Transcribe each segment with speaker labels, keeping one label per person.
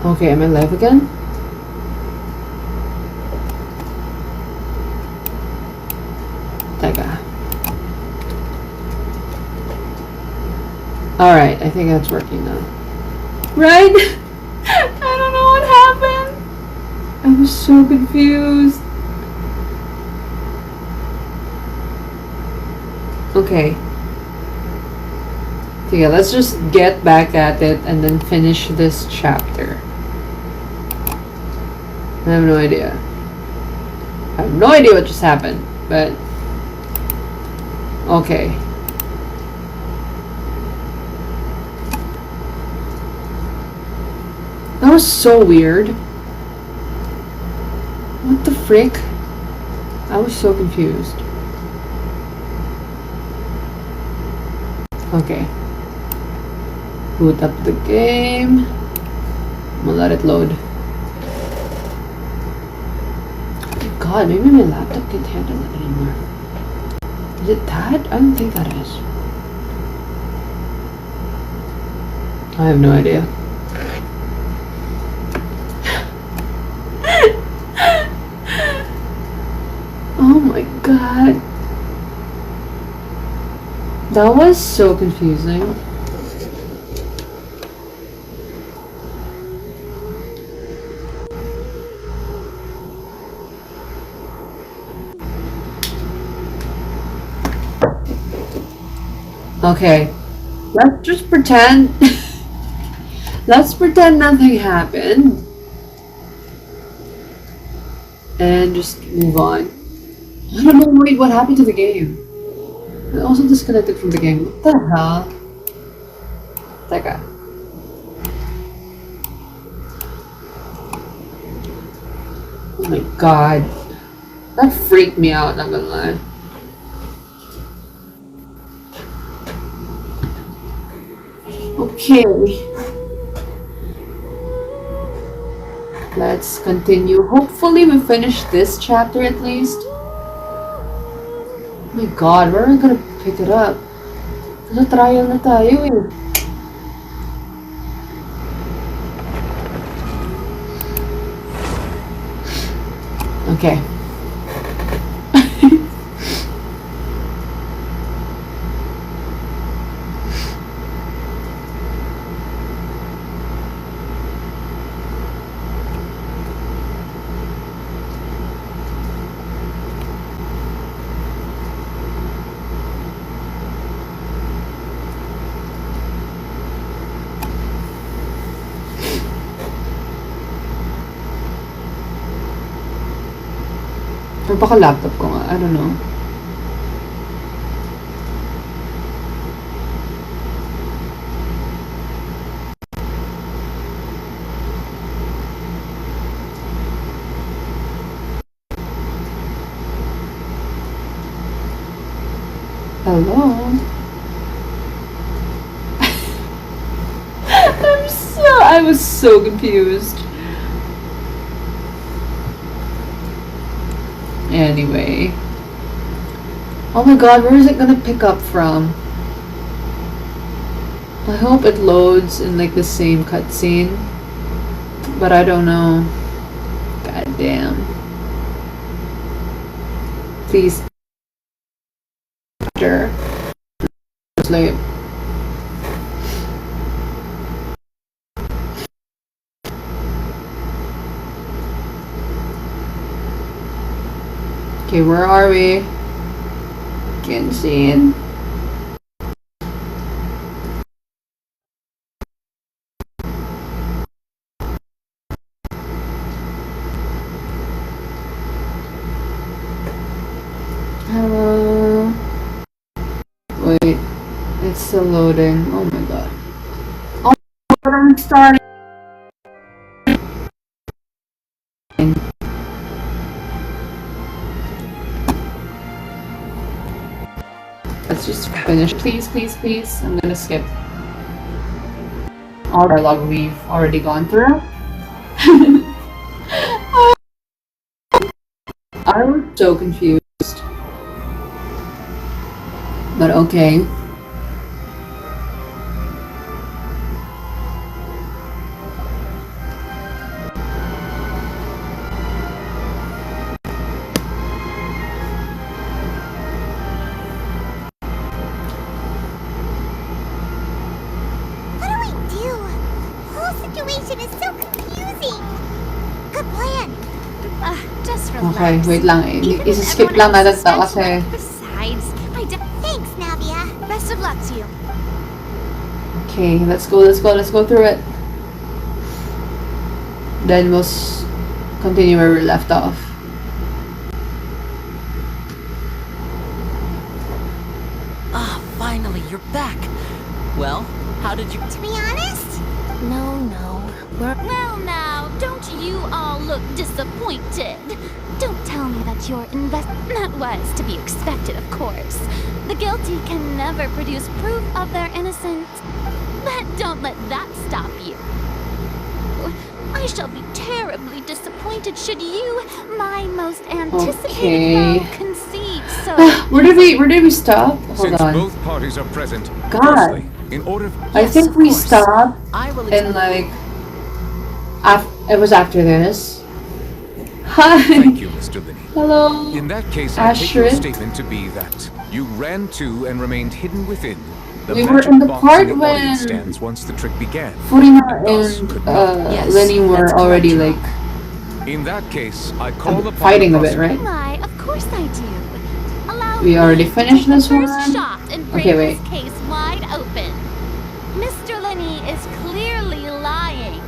Speaker 1: Okay, am I live again? Teka. Alright, I think that's working now. Right? I don't know what happened. I was so confused. Okay. So yeah, let's just get back at it and then finish this chapter. I have no idea. I have no idea what just happened, but okay. That was so weird. What the frick? I was so confused. Okay. Boot up the game. I'm gonna let it load. Oh my god, maybe my laptop can't handle it anymore. Is it that? I don't think that is. I have no idea. Oh my god. That was so confusing. Okay, let's just pretend. Let's pretend nothing happened. And just move on. I don't know, wait, what happened to the game? I also disconnected from the game. What the hell? Teka. Oh my god. That freaked me out, not gonna lie. Okay. Let's continue. Hopefully we finish this chapter at least. Oh my god, where are we gonna pick it up? Nasa trial na tayo eh. Okay. Or baka laptop ko nga, I don't know. Hello? I was so confused. Anyway. Oh my god, where is it gonna pick up from? I hope it loads in like the same cutscene. But I don't know. God damn. Please. Sure. Sleep. Okay, where are we? Genshin. Hello. Wait, it's still loading. Oh my god. Oh my god, I'm starting. Let's just finish. Please, please, please. I'm gonna skip all the dialogue we've already gone through. I was so confused. But okay.
Speaker 2: situation is so confusing. Good plan. Just relax.
Speaker 1: Okay, wait lang. Isa-skip lang natin to kasi...
Speaker 2: Besides, thanks, Navia. Best of luck to you.
Speaker 1: Okay, let's go through it. Then we'll continue where we left off.
Speaker 3: Ah, finally, you're back. Well, how did you...
Speaker 2: To be honest?
Speaker 3: No.
Speaker 4: Well now, don't you all look disappointed? Don't tell me that your That was to be expected, of course. The guilty can never produce proof of their innocence. But don't let that stop you. I shall be terribly disappointed should you, my most anticipated foe, concede. So
Speaker 1: Where did we stop? Hold
Speaker 5: Since
Speaker 1: on.
Speaker 5: both parties are present,
Speaker 1: God.
Speaker 5: firstly, in order...
Speaker 1: I think we stopped
Speaker 3: I will
Speaker 1: in like... it was after this. Hi!
Speaker 5: Thank you, Mr. Linney.
Speaker 1: Hello!
Speaker 5: In that case, I take your
Speaker 1: Astrid?
Speaker 5: statement to be that you ran to and remained hidden within the
Speaker 1: We were
Speaker 5: magic
Speaker 1: in the
Speaker 5: box
Speaker 1: part
Speaker 5: in the audience
Speaker 1: when-
Speaker 5: stands once the trick began.
Speaker 1: Furina
Speaker 5: Thus
Speaker 1: and
Speaker 5: could not-
Speaker 3: Yes,
Speaker 1: Lenny were
Speaker 3: that's
Speaker 1: already
Speaker 3: correct.
Speaker 1: like
Speaker 5: In that case, I call upon
Speaker 1: fighting
Speaker 5: the
Speaker 1: a bit, right?
Speaker 4: why, of course I do. Allow
Speaker 1: We
Speaker 4: me
Speaker 1: already
Speaker 4: to
Speaker 1: finished
Speaker 4: take the
Speaker 1: this
Speaker 4: first
Speaker 1: one?
Speaker 4: shot and break
Speaker 1: Okay, wait.
Speaker 4: this case wide open. Mr. Lenny is clearly lying.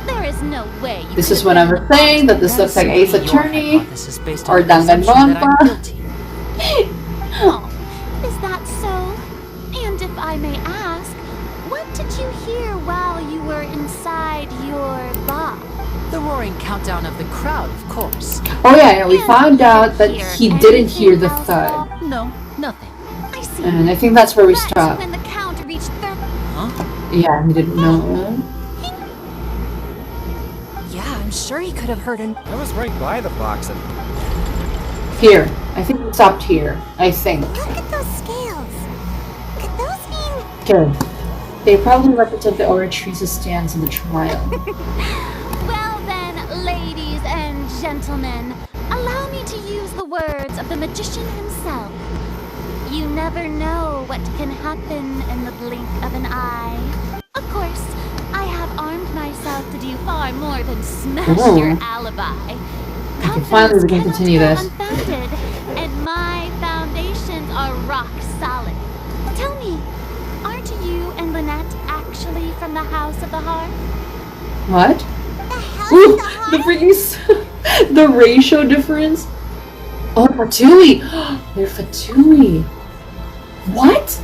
Speaker 4: There is no way you
Speaker 1: This
Speaker 4: could
Speaker 1: is what I was saying, that this looks like Ace
Speaker 3: Your
Speaker 1: Attorney.
Speaker 3: hypothesis based
Speaker 1: or
Speaker 3: on the presumption that I'm
Speaker 1: Danganronpa.
Speaker 3: guilty.
Speaker 4: Oh, is that so? And if I may ask, what did you hear while you were inside your box?
Speaker 3: The roaring countdown of the crowd, of course.
Speaker 1: Oh yeah, we
Speaker 4: And
Speaker 1: found
Speaker 4: you
Speaker 1: out that
Speaker 4: hear
Speaker 1: he didn't hear the
Speaker 4: anything
Speaker 1: thud.
Speaker 4: else?
Speaker 3: No, nothing.
Speaker 4: I see.
Speaker 1: And I think that's where we
Speaker 4: But
Speaker 1: stopped.
Speaker 4: when the count reached
Speaker 3: Huh?
Speaker 1: Yeah, he didn't know.
Speaker 6: Yeah, I'm sure he could have heard an.
Speaker 7: I was right by the box and
Speaker 1: Here. I think we stopped here. I think.
Speaker 2: Look at those scales. Could those mean...
Speaker 1: Okay. They probably represent the Oratrice's stance in the trial.
Speaker 4: Well then, ladies and gentlemen, allow me to use the words of the magician himself. You never know what can happen in the blink of an eye. Of course, I have armed myself to do far more than smash
Speaker 1: Ooh.
Speaker 4: your alibi.
Speaker 1: Okay, finally we can
Speaker 4: Confidence
Speaker 1: continue
Speaker 4: cannot
Speaker 1: this.
Speaker 4: go unfounded, and my foundations are rock solid. Tell me, aren't you and Lynette actually from the House of the Heart?
Speaker 1: What?
Speaker 2: The hell
Speaker 1: Ooh,
Speaker 2: is the heart?
Speaker 1: the freaking the ratio difference. Oh, Fatui. They're Fatui. What?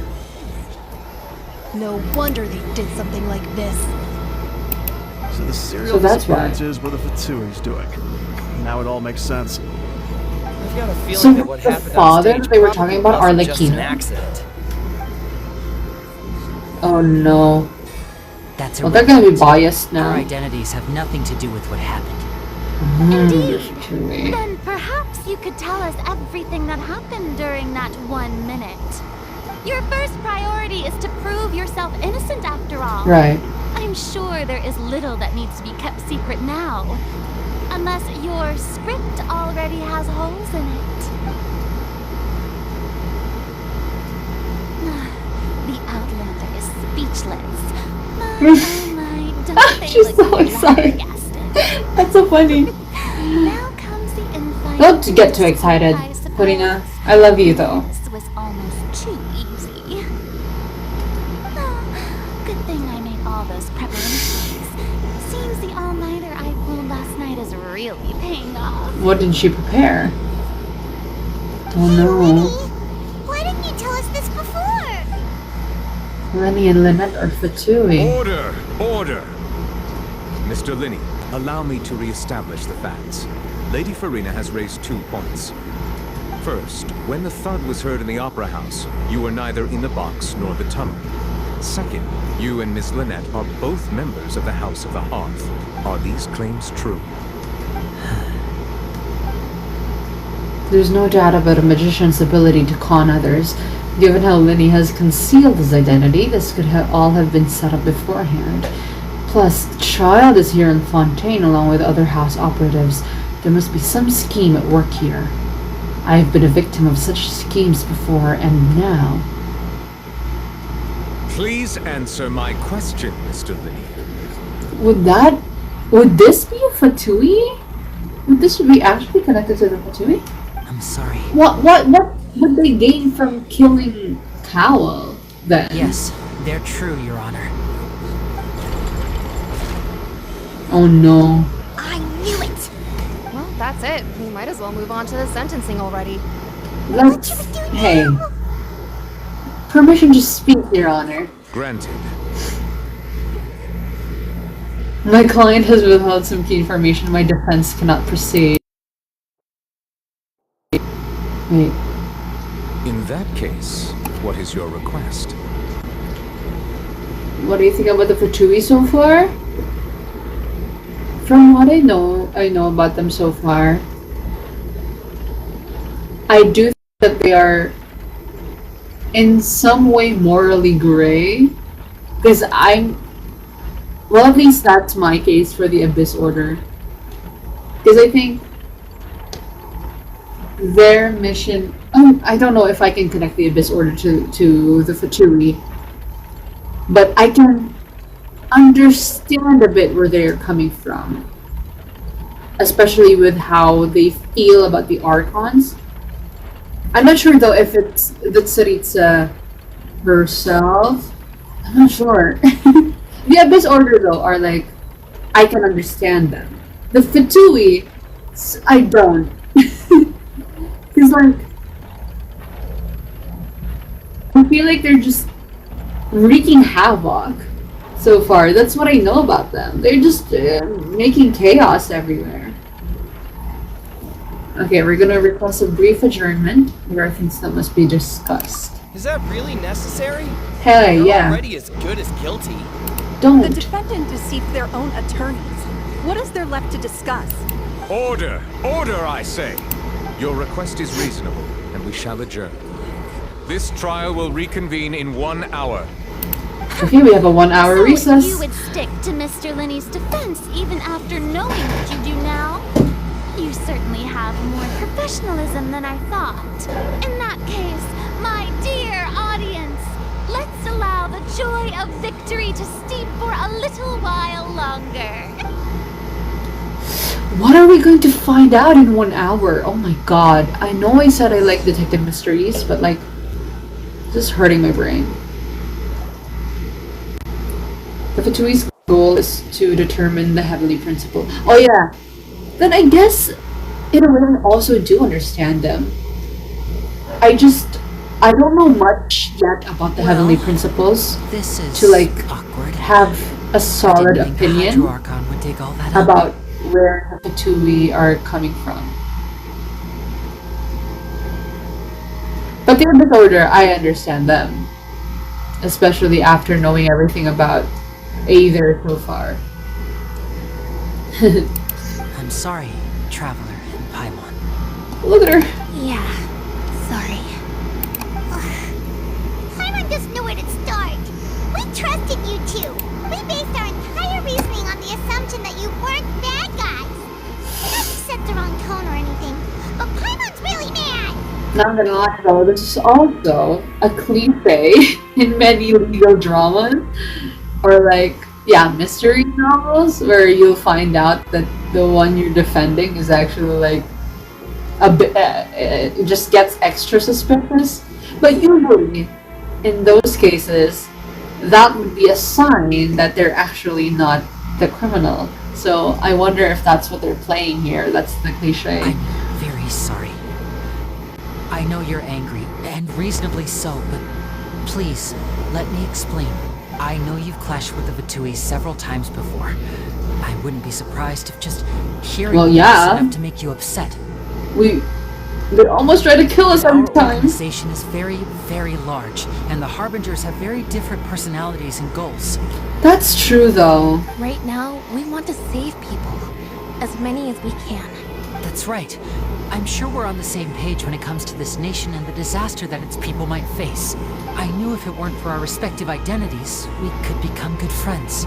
Speaker 6: No wonder they did something like this.
Speaker 7: so the serial
Speaker 1: So that's why.
Speaker 7: disappearances were the Fatsui's doing. Now it all makes sense.
Speaker 8: I've got a feeling
Speaker 1: So
Speaker 8: that what
Speaker 1: the
Speaker 8: happened
Speaker 1: father
Speaker 8: on stage
Speaker 1: they were
Speaker 8: probably
Speaker 1: talking about
Speaker 8: wasn't just an
Speaker 1: Arlecchino?
Speaker 8: accident.
Speaker 1: Oh no.
Speaker 3: That's
Speaker 1: Well, they're gonna be
Speaker 3: irrelevant.
Speaker 1: biased
Speaker 3: Our
Speaker 1: now.
Speaker 3: identities have nothing to do with what happened.
Speaker 4: Indeed.
Speaker 1: Fatui.
Speaker 4: Then perhaps you could tell us everything that happened during that 1 minute. Your first priority is to prove yourself innocent after all.
Speaker 1: Right.
Speaker 4: I'm sure there is little that needs to be kept secret now. Unless your script already has holes in it. The Outlander is speechless. My, don't they
Speaker 1: She's
Speaker 4: look
Speaker 1: so excited.
Speaker 4: flabbergasted?
Speaker 1: That's so funny.
Speaker 4: Now comes the invite.
Speaker 1: Don't get too excited,
Speaker 4: I suppose.
Speaker 1: Purina. I love you though.
Speaker 4: This was almost too easy. Oh, good thing I made all those preparations. Seems the all-nighter I pulled last night is really paying off.
Speaker 1: What did she prepare? Oh
Speaker 2: Hey,
Speaker 1: no.
Speaker 2: Lenny, why didn't you tell us this before?
Speaker 1: Lenny and Lynette are Fatui.
Speaker 5: Order! Order! Mr. Linney, allow me to re-establish the facts. Lady Farina has raised 2 points. First, when the thud was heard in the Opera House, you were neither in the box nor the tunnel. Second, you and Miss Lynette are both members of the House of the Hearth. Are these claims true?
Speaker 1: There's no doubt about a magician's ability to con others. Given how Lenny has concealed his identity, this could all have been set up beforehand. Plus, the child is here in Fontaine along with other house operatives. There must be some scheme at work here. I have been a victim of such schemes before, and now...
Speaker 5: Please answer my question, Mr. Linney.
Speaker 1: Would this be a Fatui? Would this be actually connected to the Fatui?
Speaker 3: I'm sorry.
Speaker 1: What would they gain from killing Cowell then?
Speaker 3: Yes, they're true, Your Honor.
Speaker 1: Oh no.
Speaker 2: I knew it.
Speaker 6: Well, that's it. We might as well move on to the sentencing already.
Speaker 1: Let's. Hey. Permission to speak, Your Honor.
Speaker 5: Granted.
Speaker 1: My client has withheld some key information. My defense cannot proceed. Wait.
Speaker 5: In that case, what is your request?
Speaker 1: What do you think about the Fatui so far? From what I know about them so far, I do think that they are in some way morally gray. Because well, at least that's my case for the Abyss Order. Because I think their mission... I don't know if I can connect the Abyss Order to the Fatui. But I can understand a bit where they're coming from. Especially with how they feel about the Archons. I'm not sure though if it's the Tsaritsa herself. I'm not sure. The Abyss Order though are like, I can understand them. The Fatui, I don't. It's like, I feel like they're just wreaking havoc so far. That's what I know about them. They're just making chaos everywhere. Okay, we're gonna request a brief adjournment. There are things that must be discussed.
Speaker 8: Is that really necessary?
Speaker 1: Hey,
Speaker 8: They're
Speaker 1: yeah.
Speaker 8: already as good as guilty.
Speaker 1: Don't.
Speaker 6: The defendant deceived their own attorneys. What is there left to discuss?
Speaker 5: Order! Order, I say! Your request is reasonable, and we shall adjourn. This trial will reconvene in 1 hour.
Speaker 1: Okay, we have a 1 hour
Speaker 4: So
Speaker 1: recess.
Speaker 4: you would stick to Mr. Linney's defense even after knowing what you do now? You certainly have more professionalism than I thought. In that case, my dear audience, let's allow the joy of victory to steep for a little while longer.
Speaker 1: What are we going to find out in 1 hour? Oh my god. I know I said I like detective mysteries, but like, this is hurting my brain. The Fatui's goal is to determine the heavenly principle. Oh yeah. Then I guess in a way I also do understand them. I don't know much yet about the heavenly principles
Speaker 3: This is
Speaker 1: to like
Speaker 3: awkward.
Speaker 1: have a solid
Speaker 3: Didn't think the
Speaker 1: opinion
Speaker 3: Hydro Archon would dig all that up.
Speaker 1: about where the Fatui are coming from. But the Abyss Order, I understand them. Especially after knowing everything about Aether so far.
Speaker 3: I'm sorry, Traveler and Paimon.
Speaker 1: Look at her.
Speaker 2: Yeah, sorry. Paimon doesn't know where to start. We trusted you two. We based our entire reasoning on the assumption that you weren't bad guys. Not to set the wrong tone or anything, but Paimon's really mad.
Speaker 1: Not gonna lie though, this is also a cliche in many legal dramas. Or like, yeah, mystery novels where you'll find out that the one you're defending is actually like a bit, it just gets extra suspicious. But usually, in those cases, that would be a sign that they're actually not the criminal. So I wonder if that's what they're playing here. That's the cliche.
Speaker 3: I'm very sorry. I know you're angry, and reasonably so, but please, let me explain. I know you've clashed with the Fatui several times before. I wouldn't be surprised if just hearing
Speaker 1: Well,
Speaker 3: this
Speaker 1: yeah.
Speaker 3: is enough to make you upset.
Speaker 1: They almost try to kill us
Speaker 3: Our
Speaker 1: every time.
Speaker 3: organization is very, very large, and the Harbingers have very different personalities and goals.
Speaker 1: That's true though.
Speaker 6: Right now, we want to save people. As many as we can.
Speaker 3: That's right. I'm sure we're on the same page when it comes to this nation and the disaster that its people might face. I knew if it weren't for our respective identities, we could become good friends.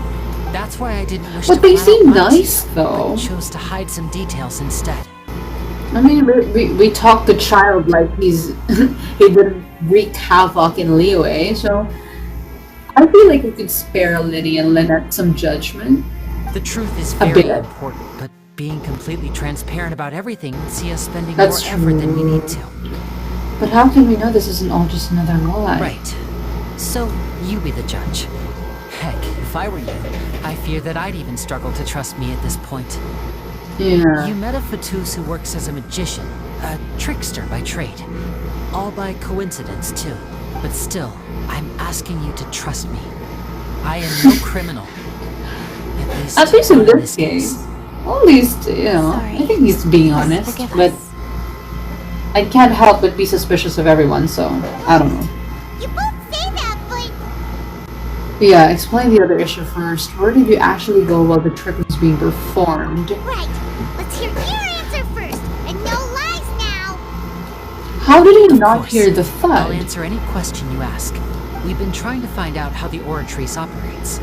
Speaker 3: That's why I didn't wish to
Speaker 1: But they
Speaker 3: flat
Speaker 1: seem
Speaker 3: out lie to you,
Speaker 1: nice though.
Speaker 3: but chose to hide some details instead.
Speaker 1: I mean, we talked to Child like he didn't wreak havoc in Liyue, so I feel like we could spare Lynnie and Lynette some judgment.
Speaker 3: The truth is
Speaker 1: A
Speaker 3: very
Speaker 1: bit.
Speaker 3: important, but being completely transparent about everything would see us spending
Speaker 1: That's
Speaker 3: more effort than we
Speaker 1: true.
Speaker 3: need to.
Speaker 1: But how can we know this isn't all just another lie?
Speaker 3: Right. So, you be the judge. Heck, if I were you, I fear that I'd even struggle to trust me at this point.
Speaker 1: Yeah.
Speaker 3: You met a Fatus who works as a magician, a trickster by trade. All by coincidence, too. But still, I'm asking you to trust me. I am no criminal.
Speaker 1: At least in
Speaker 3: not
Speaker 1: this case. At least, you know,
Speaker 6: Sorry.
Speaker 1: I think he's being honest.
Speaker 6: Forgive
Speaker 1: But
Speaker 6: us.
Speaker 1: I can't help but be suspicious of everyone, so I don't know.
Speaker 2: You both say that, but
Speaker 1: Yeah, explain the other issue first. Where did you actually go while the trick was being performed?
Speaker 2: right. Let's hear your answer first, and no lies now.
Speaker 1: How did he
Speaker 3: Of
Speaker 1: not
Speaker 3: course.
Speaker 1: hear the
Speaker 3: I'll
Speaker 1: thud?
Speaker 3: answer any question you ask. We've been trying to find out how the Oratrice operates.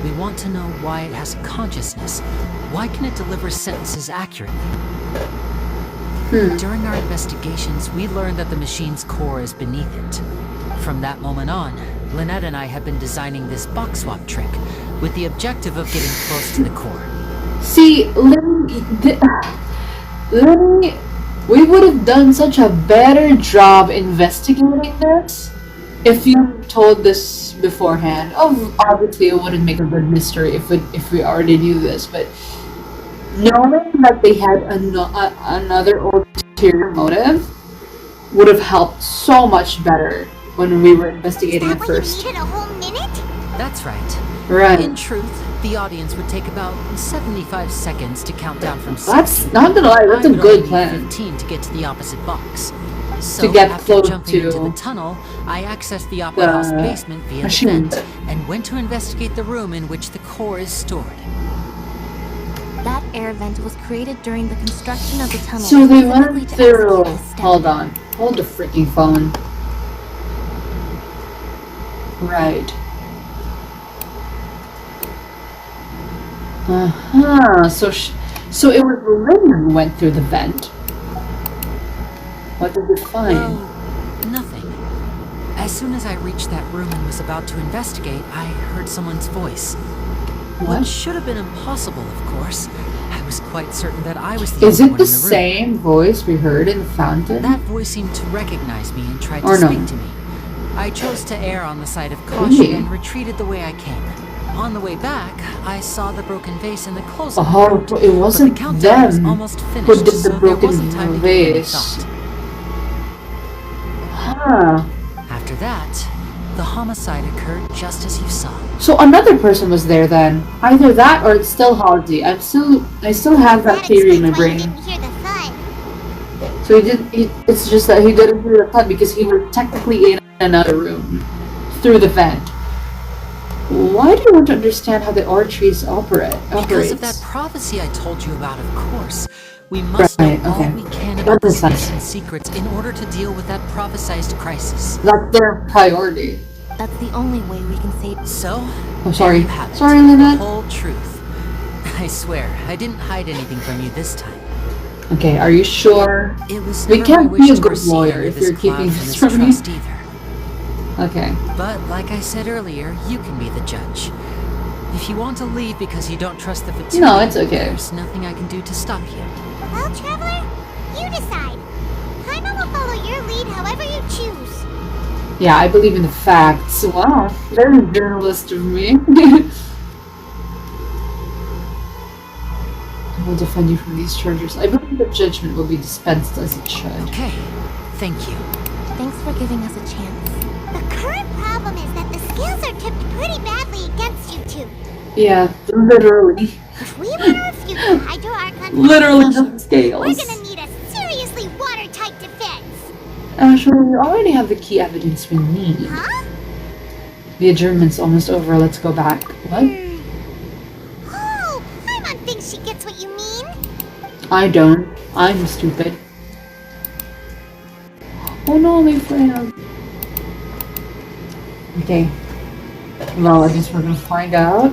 Speaker 3: We want to know why it has consciousness. Why can it deliver sentences accurately? During our investigations, we learned that the machine's core is beneath it. From that moment on, Lynette and I have been designing this box swap trick with the objective of getting close to the core.
Speaker 1: See, Lenny, we would have done such a better job investigating this if you told this beforehand. Oh, obviously it wouldn't make a good mystery if we already knew this, but knowing that they had another ulterior motive would have helped so much better when we were
Speaker 2: Is
Speaker 1: investigating
Speaker 2: that
Speaker 1: at
Speaker 2: why
Speaker 1: first.
Speaker 2: you needed a whole minute?
Speaker 3: That's right.
Speaker 1: Right.
Speaker 3: In truth, the audience would take about 75 seconds to count down from 60.
Speaker 1: That's not gonna lie, that's
Speaker 3: I
Speaker 1: a
Speaker 3: would
Speaker 1: good
Speaker 3: only need
Speaker 1: plan.
Speaker 3: 15 to get to the opposite box. So
Speaker 1: get
Speaker 3: after
Speaker 1: close
Speaker 3: jumping into
Speaker 1: to
Speaker 3: the tunnel, I accessed the Opera
Speaker 1: the
Speaker 3: House basement via
Speaker 1: machine.
Speaker 3: the vent and went to investigate the room in which the core is stored.
Speaker 6: That air vent was created during the construction of the tunnel.
Speaker 1: So they
Speaker 6: specifically
Speaker 1: went
Speaker 6: to
Speaker 1: through.
Speaker 6: execute this step.
Speaker 1: Hold on. Hold the freaking phone. Right. So it was Lynn who went through the vent. What did you find?
Speaker 3: Well, nothing. As soon as I reached that room and was about to investigate, I heard someone's voice. What
Speaker 1: What?
Speaker 3: should have been impossible, of course. I was quite certain that I was the
Speaker 1: Is
Speaker 3: only
Speaker 1: it
Speaker 3: one
Speaker 1: the
Speaker 3: in the room.
Speaker 1: same voice we heard in the fountain?
Speaker 3: That voice seemed to recognize me and tried
Speaker 1: Or
Speaker 3: to
Speaker 1: no?
Speaker 3: speak to me. I chose to err on the side of caution
Speaker 1: Really?
Speaker 3: and retreated the way I came. On the way back, I saw the broken vase in the closet.
Speaker 1: Oh, so it wasn't
Speaker 3: but the countdown was
Speaker 1: them
Speaker 3: almost
Speaker 1: who
Speaker 3: finished,
Speaker 1: did
Speaker 3: so
Speaker 1: the
Speaker 3: there
Speaker 1: broken
Speaker 3: wasn't time to give it any
Speaker 1: vase.
Speaker 3: thought.
Speaker 1: Huh.
Speaker 3: After that, the homicide occurred just as you saw.
Speaker 1: So another person was there then. Either that or it's still Halsey. I still have that theory in my
Speaker 2: explains why
Speaker 1: brain.
Speaker 2: you didn't hear the thud.
Speaker 1: So it's just that he didn't hear the thud because he was technically in another room through the vent. Why do you want to understand how the Oratrice operates?
Speaker 3: Because of that prophecy I told you about, of course. We must
Speaker 1: Right,
Speaker 3: know
Speaker 1: okay.
Speaker 3: all we can
Speaker 1: That
Speaker 3: about the
Speaker 1: makes sense.
Speaker 3: Egyptian secrets in order to deal with that prophesized crisis.
Speaker 1: That's their priority.
Speaker 6: That's the only way we can save.
Speaker 3: So,
Speaker 1: I'm sorry.
Speaker 3: there you have it.
Speaker 1: Sorry, Lynette.
Speaker 3: The whole truth. I swear, I didn't hide anything from you this time.
Speaker 1: Okay, are you sure?
Speaker 3: It was
Speaker 1: We
Speaker 3: never
Speaker 1: can't
Speaker 3: my
Speaker 1: be
Speaker 3: wish
Speaker 1: a
Speaker 3: to
Speaker 1: good
Speaker 3: receive
Speaker 1: lawyer
Speaker 3: any of
Speaker 1: if
Speaker 3: this
Speaker 1: you're
Speaker 3: cloud
Speaker 1: keeping
Speaker 3: from
Speaker 1: this from me.
Speaker 3: mistrust either.
Speaker 1: Okay.
Speaker 3: But like I said earlier, you can be the judge. If you want to leave because you don't trust the Fatui,
Speaker 1: No, it's okay.
Speaker 3: there's nothing I can do to stop you.
Speaker 2: Well, Traveler, you decide. Paimon will follow your lead however you choose.
Speaker 1: Yeah, I believe in the facts. Wow, very journalist of me. I will defend you from these charges. I believe that judgment will be dispensed as it should.
Speaker 3: Okay, thank you.
Speaker 6: Thanks for giving us a chance.
Speaker 2: The current problem is that the scales are tipped pretty badly against you two.
Speaker 1: Yeah, literally.
Speaker 2: If we want to refute the Hydro Archon
Speaker 1: Literally the
Speaker 2: accusations,
Speaker 1: scales.
Speaker 2: we're gonna need a seriously watertight defense.
Speaker 1: Actually, we already have the key evidence we need.
Speaker 2: Huh?
Speaker 1: The adjournment's almost over. Let's go back. What?
Speaker 2: Oh, Paimon thinks she gets what you mean.
Speaker 1: I don't. I'm stupid. Oh no, my friend. Okay. Well, I guess we're gonna find out.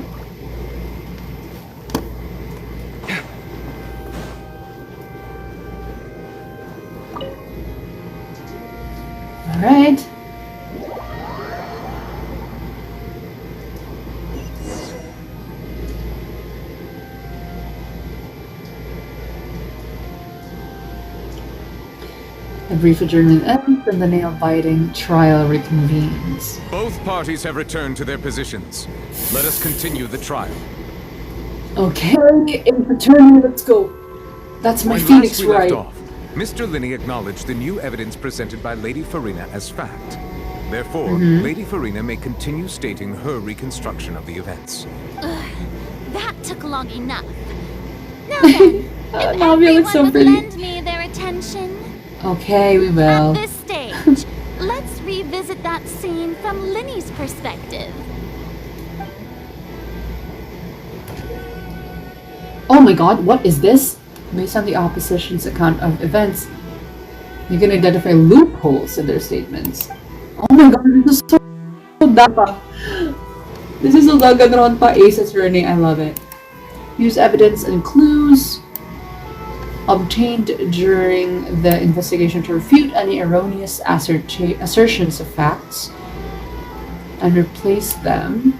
Speaker 1: Alright. A brief adjournment ends and the nail-biting trial reconvenes.
Speaker 5: Both parties have returned to their positions. Let us continue the trial.
Speaker 1: Okay, in attorney, let's go. That's my
Speaker 5: When
Speaker 1: Phoenix
Speaker 5: last we left
Speaker 1: right.
Speaker 5: off, Mr. Linney acknowledged the new evidence presented by Lady Farina as fact. Therefore, Lady Farina may continue stating her reconstruction of the events.
Speaker 4: That took long enough. Now then, if
Speaker 1: Now we look
Speaker 4: everyone
Speaker 1: so
Speaker 4: would
Speaker 1: pretty.
Speaker 4: lend me their attention.
Speaker 1: Okay, we
Speaker 4: At
Speaker 1: will.
Speaker 4: this stage, let's revisit that scene from Linney's perspective.
Speaker 1: Oh my god, what is this? Based on the opposition's account of events, you can identify loopholes in their statements. Oh my god, this is so dapa. This is so gaganoon pa Ace Attorney, I love it. Use evidence and clues obtained during the investigation to refute any erroneous assertions of facts and replace them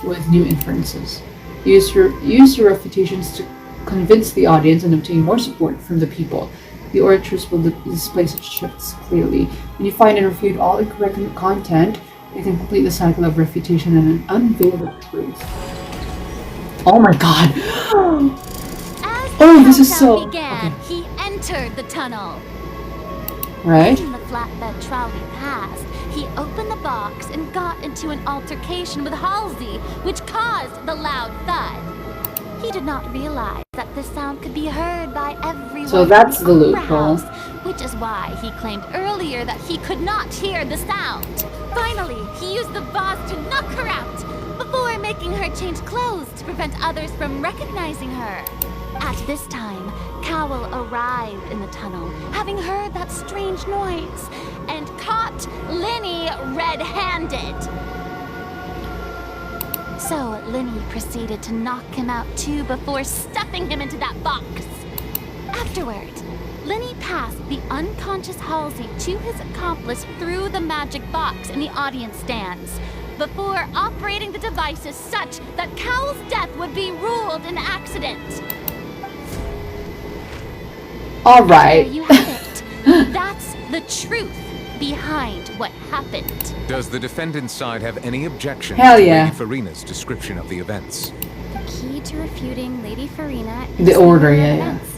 Speaker 1: with new inferences. Use your refutations to convince the audience and obtain more support from the people. The orators will display such shifts clearly. When you find and refute all incorrect content, you can complete the cycle of refutation and unveil the truth. Oh my god!
Speaker 4: As
Speaker 1: Oh, this is
Speaker 4: countdown
Speaker 1: so...
Speaker 4: began,
Speaker 1: Okay.
Speaker 4: he entered the tunnel.
Speaker 1: Right?
Speaker 4: In the flatbed trolley passed, he opened the box and got into an altercation with Halsey, which caused the loud thud. He did not realize that the sound could be heard by everyone.
Speaker 1: So that's
Speaker 4: in
Speaker 1: the
Speaker 4: opera
Speaker 1: loophole.
Speaker 4: house, which is why he claimed earlier that he could not hear the sound. Finally, he used the vase to knock her out, before making her change clothes to prevent others from recognizing her. At this time, Cowell arrived in the tunnel, having heard that strange noise, and caught Linney red-handed. So Linney proceeded to knock him out too before stuffing him into that box. Afterward, Linney passed the unconscious Halsey to his accomplice through the magic box in the audience stands, before operating the devices such that Cowell's death would be ruled an accident. There
Speaker 1: Alright.
Speaker 4: you have it. That's the truth behind what happened.
Speaker 5: Does the defendant's side have any objection
Speaker 1: Hell
Speaker 5: to
Speaker 1: yeah.
Speaker 5: Lady Farina's description of the events?
Speaker 6: The key to refuting Lady Farina is
Speaker 1: The order,
Speaker 6: the
Speaker 1: yeah,
Speaker 6: evidence.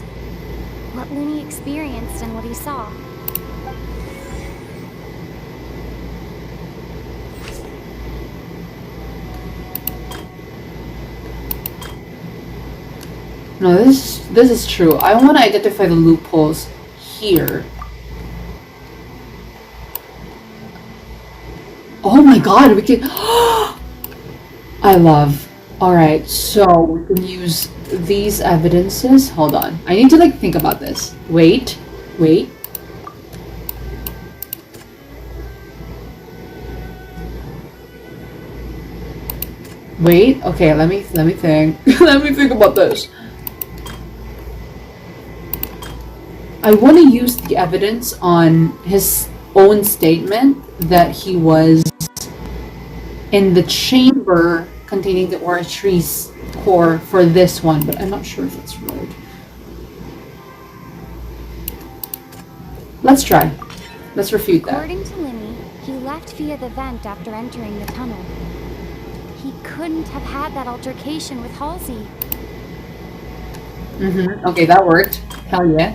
Speaker 6: What Linney experienced and what he saw.
Speaker 1: No, this is true. I want to identify the loopholes here. Oh my god, we can... I love. Alright, so we can use these evidences. Hold on. I need to like think about this. Wait. Wait. Wait. Okay, let me think. Let me think about this. I want to use the evidence on his own statement that he was in the chamber containing the Oratrice core for this one, but I'm not sure if that's right. Let's try. Let's refute that.
Speaker 6: According to Linney, he left via the vent after entering the tunnel. He couldn't have had that altercation with Halsey.
Speaker 1: Okay, that worked. Hell yeah.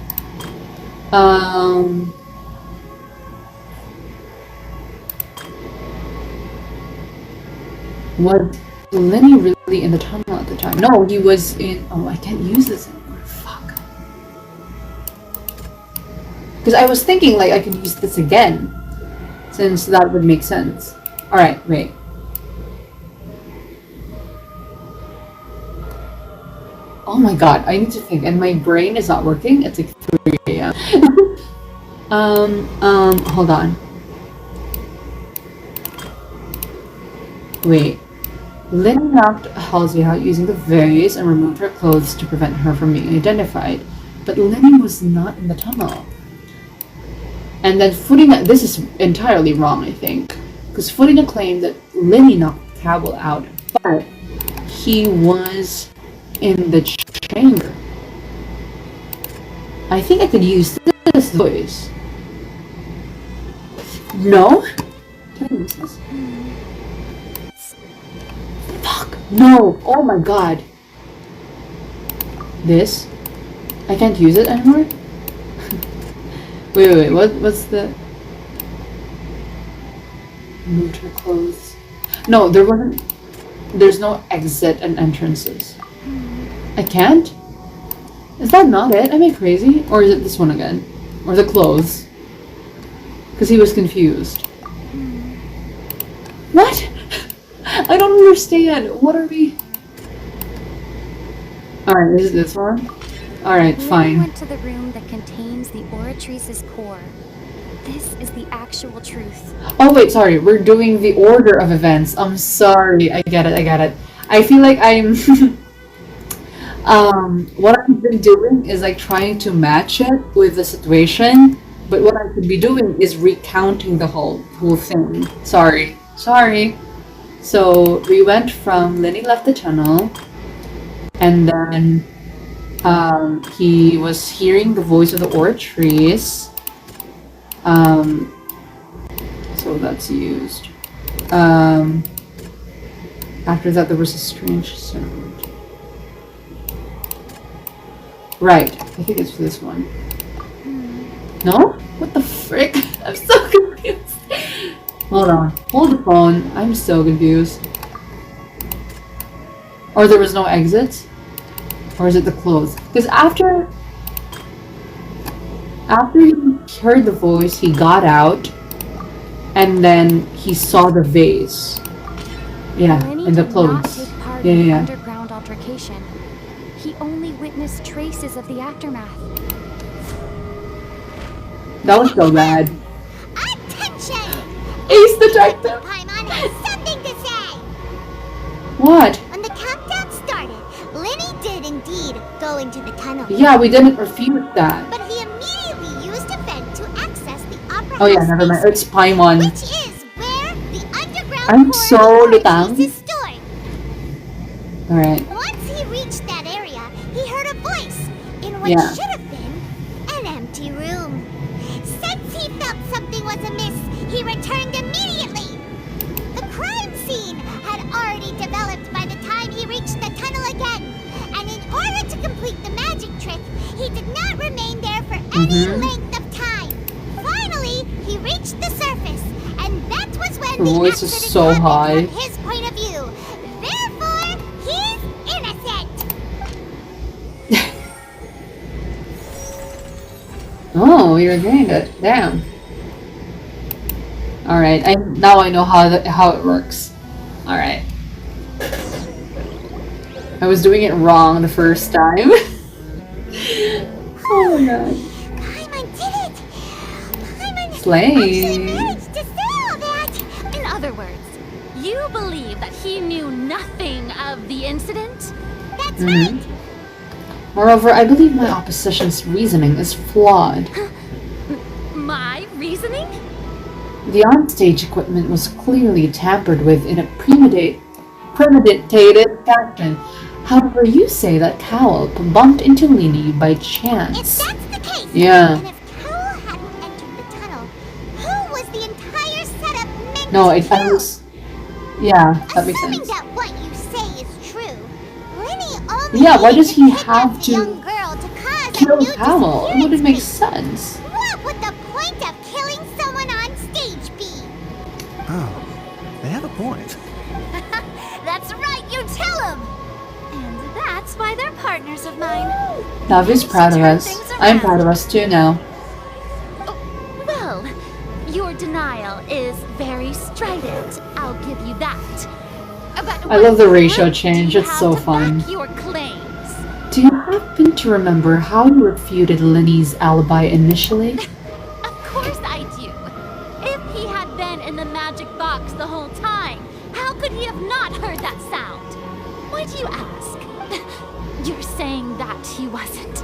Speaker 1: Was Lenny really in the tunnel at the time? No, he was in... Oh, I can't use this anymore. Fuck. Because I was thinking, like, I could use this again. Since that would make sense. Alright, wait. Oh my god, I need to think. And my brain is not working. It's like 3 a.m. Hold on. Wait. Lynn knocked Halsey out using the vase and removed her clothes to prevent her from being identified. But Lenny was not in the tunnel. And then this is entirely wrong, I think. Because Footing claimed that Lenny knocked Cowell out, but he was in the chamber. I think I could use this voice. No? Can I use this? Fuck! No! Oh my god! This? I can't use it anymore? wait, what's the... Moved her clothes. No, there wasn't... There's no exit and entrances. I can't? Is that not it? Am I crazy? Or is it this one again? Or the clothes? Because he was confused. What? I don't understand. What are we... Alright, is this one? Alright,
Speaker 6: Lily
Speaker 1: fine.
Speaker 6: went to the room that contains the Oratrice's core. This is the actual truth.
Speaker 1: Oh wait, sorry. We're doing the order of events. I'm sorry. I get it. I feel like I'm... what I've been doing is like trying to match it with the situation. But what I could be doing is recounting the whole thing. Sorry. So we went from Lenny left the tunnel, and then he was hearing the voice of the Oratrice. So that's used. After that, there was a strange sound. Right, I think it's this one. No? What the frick? I'm so confused. Hold on. Hold the phone. I'm so confused. Or there was no exit? Or is it the clothes? Because after he heard the voice, he got out. And then he saw the vase. Yeah,
Speaker 6: Lenny
Speaker 1: and the
Speaker 6: did not
Speaker 1: clothes.
Speaker 6: take part
Speaker 1: Yeah,
Speaker 6: in the
Speaker 1: yeah.
Speaker 6: underground altercation. He only witnessed traces of the aftermath.
Speaker 1: That was so bad.
Speaker 2: Attention!
Speaker 1: Ace Detective!
Speaker 2: Paimon has something to say!
Speaker 1: What?
Speaker 2: When the countdown started, Lenny did indeed go into the tunnel.
Speaker 1: Yeah, we didn't refute that.
Speaker 2: But he immediately used a vent to access the opera
Speaker 1: Oh yeah,
Speaker 2: house
Speaker 1: never mind.
Speaker 2: basement,
Speaker 1: It's Paimon.
Speaker 2: which is where the underground
Speaker 1: I'm
Speaker 2: core
Speaker 1: so
Speaker 2: of the
Speaker 1: lutang.
Speaker 2: Oratrice is stored.
Speaker 1: Alright.
Speaker 2: Once he reached that area, he heard a voice in what
Speaker 1: Yeah.
Speaker 2: should have been an empty room. Since he felt something was amiss, he returned immediately. The crime scene had already developed by the time he reached the tunnel again, and in order to complete the magic trick, he did not remain there for any length of time. Finally, he reached the surface, and that was when
Speaker 1: The voice is
Speaker 2: accident
Speaker 1: so
Speaker 2: happened
Speaker 1: high.
Speaker 2: from his point of view. Therefore, he's innocent.
Speaker 1: Oh, you're getting it. Damn. Alright, now I know how it works. Alright. I was doing it wrong the first time. Oh my god.
Speaker 2: Paimon did it! Paimon
Speaker 1: Slay.
Speaker 2: actually managed to say all that!
Speaker 4: In other words, you believe that he knew nothing of the incident?
Speaker 2: That's right!
Speaker 1: Moreover, I believe my opposition's reasoning is flawed.
Speaker 4: My reasoning?
Speaker 1: The onstage equipment was clearly tampered with in a premeditated fashion. However, you say that Cowell bumped into Lini by
Speaker 2: If
Speaker 1: chance.
Speaker 2: that's the case,
Speaker 1: Yeah.
Speaker 2: and if Cowell hadn't entered the tunnel, who was the entire setup meant
Speaker 1: No,
Speaker 2: to
Speaker 1: I
Speaker 2: kill?
Speaker 1: was... Yeah, that makes
Speaker 2: Assuming
Speaker 1: sense.
Speaker 2: that what you say is true, Lenny only
Speaker 1: Yeah, why
Speaker 2: needed
Speaker 1: does he
Speaker 2: kidnap
Speaker 1: have
Speaker 2: the
Speaker 1: to
Speaker 2: young girl to cause a
Speaker 1: Kill
Speaker 2: new
Speaker 1: Cowell? It wouldn't make
Speaker 2: disappearance
Speaker 1: sense.
Speaker 2: case. What would the point of killing someone on stage be?
Speaker 7: Oh, they have a point.
Speaker 4: That's right, you tell him! And that's why they're partners of mine.
Speaker 1: Navi's proud of
Speaker 4: Turn
Speaker 1: us.
Speaker 4: things
Speaker 1: I'm
Speaker 4: around.
Speaker 1: proud of us too now.
Speaker 4: Oh, well, your denial is very strident. I'll give you that. But
Speaker 1: I love the
Speaker 4: what
Speaker 1: ratio
Speaker 4: proof
Speaker 1: change,
Speaker 4: do you
Speaker 1: it's
Speaker 4: have
Speaker 1: so
Speaker 4: to
Speaker 1: fun.
Speaker 4: back your claims?
Speaker 1: Do you happen to remember how you refuted Lini's alibi initially?
Speaker 4: Of course I do. If he had been in the magic box the whole time, how could he have not heard that sound? Why do you ask? You're saying that he wasn't.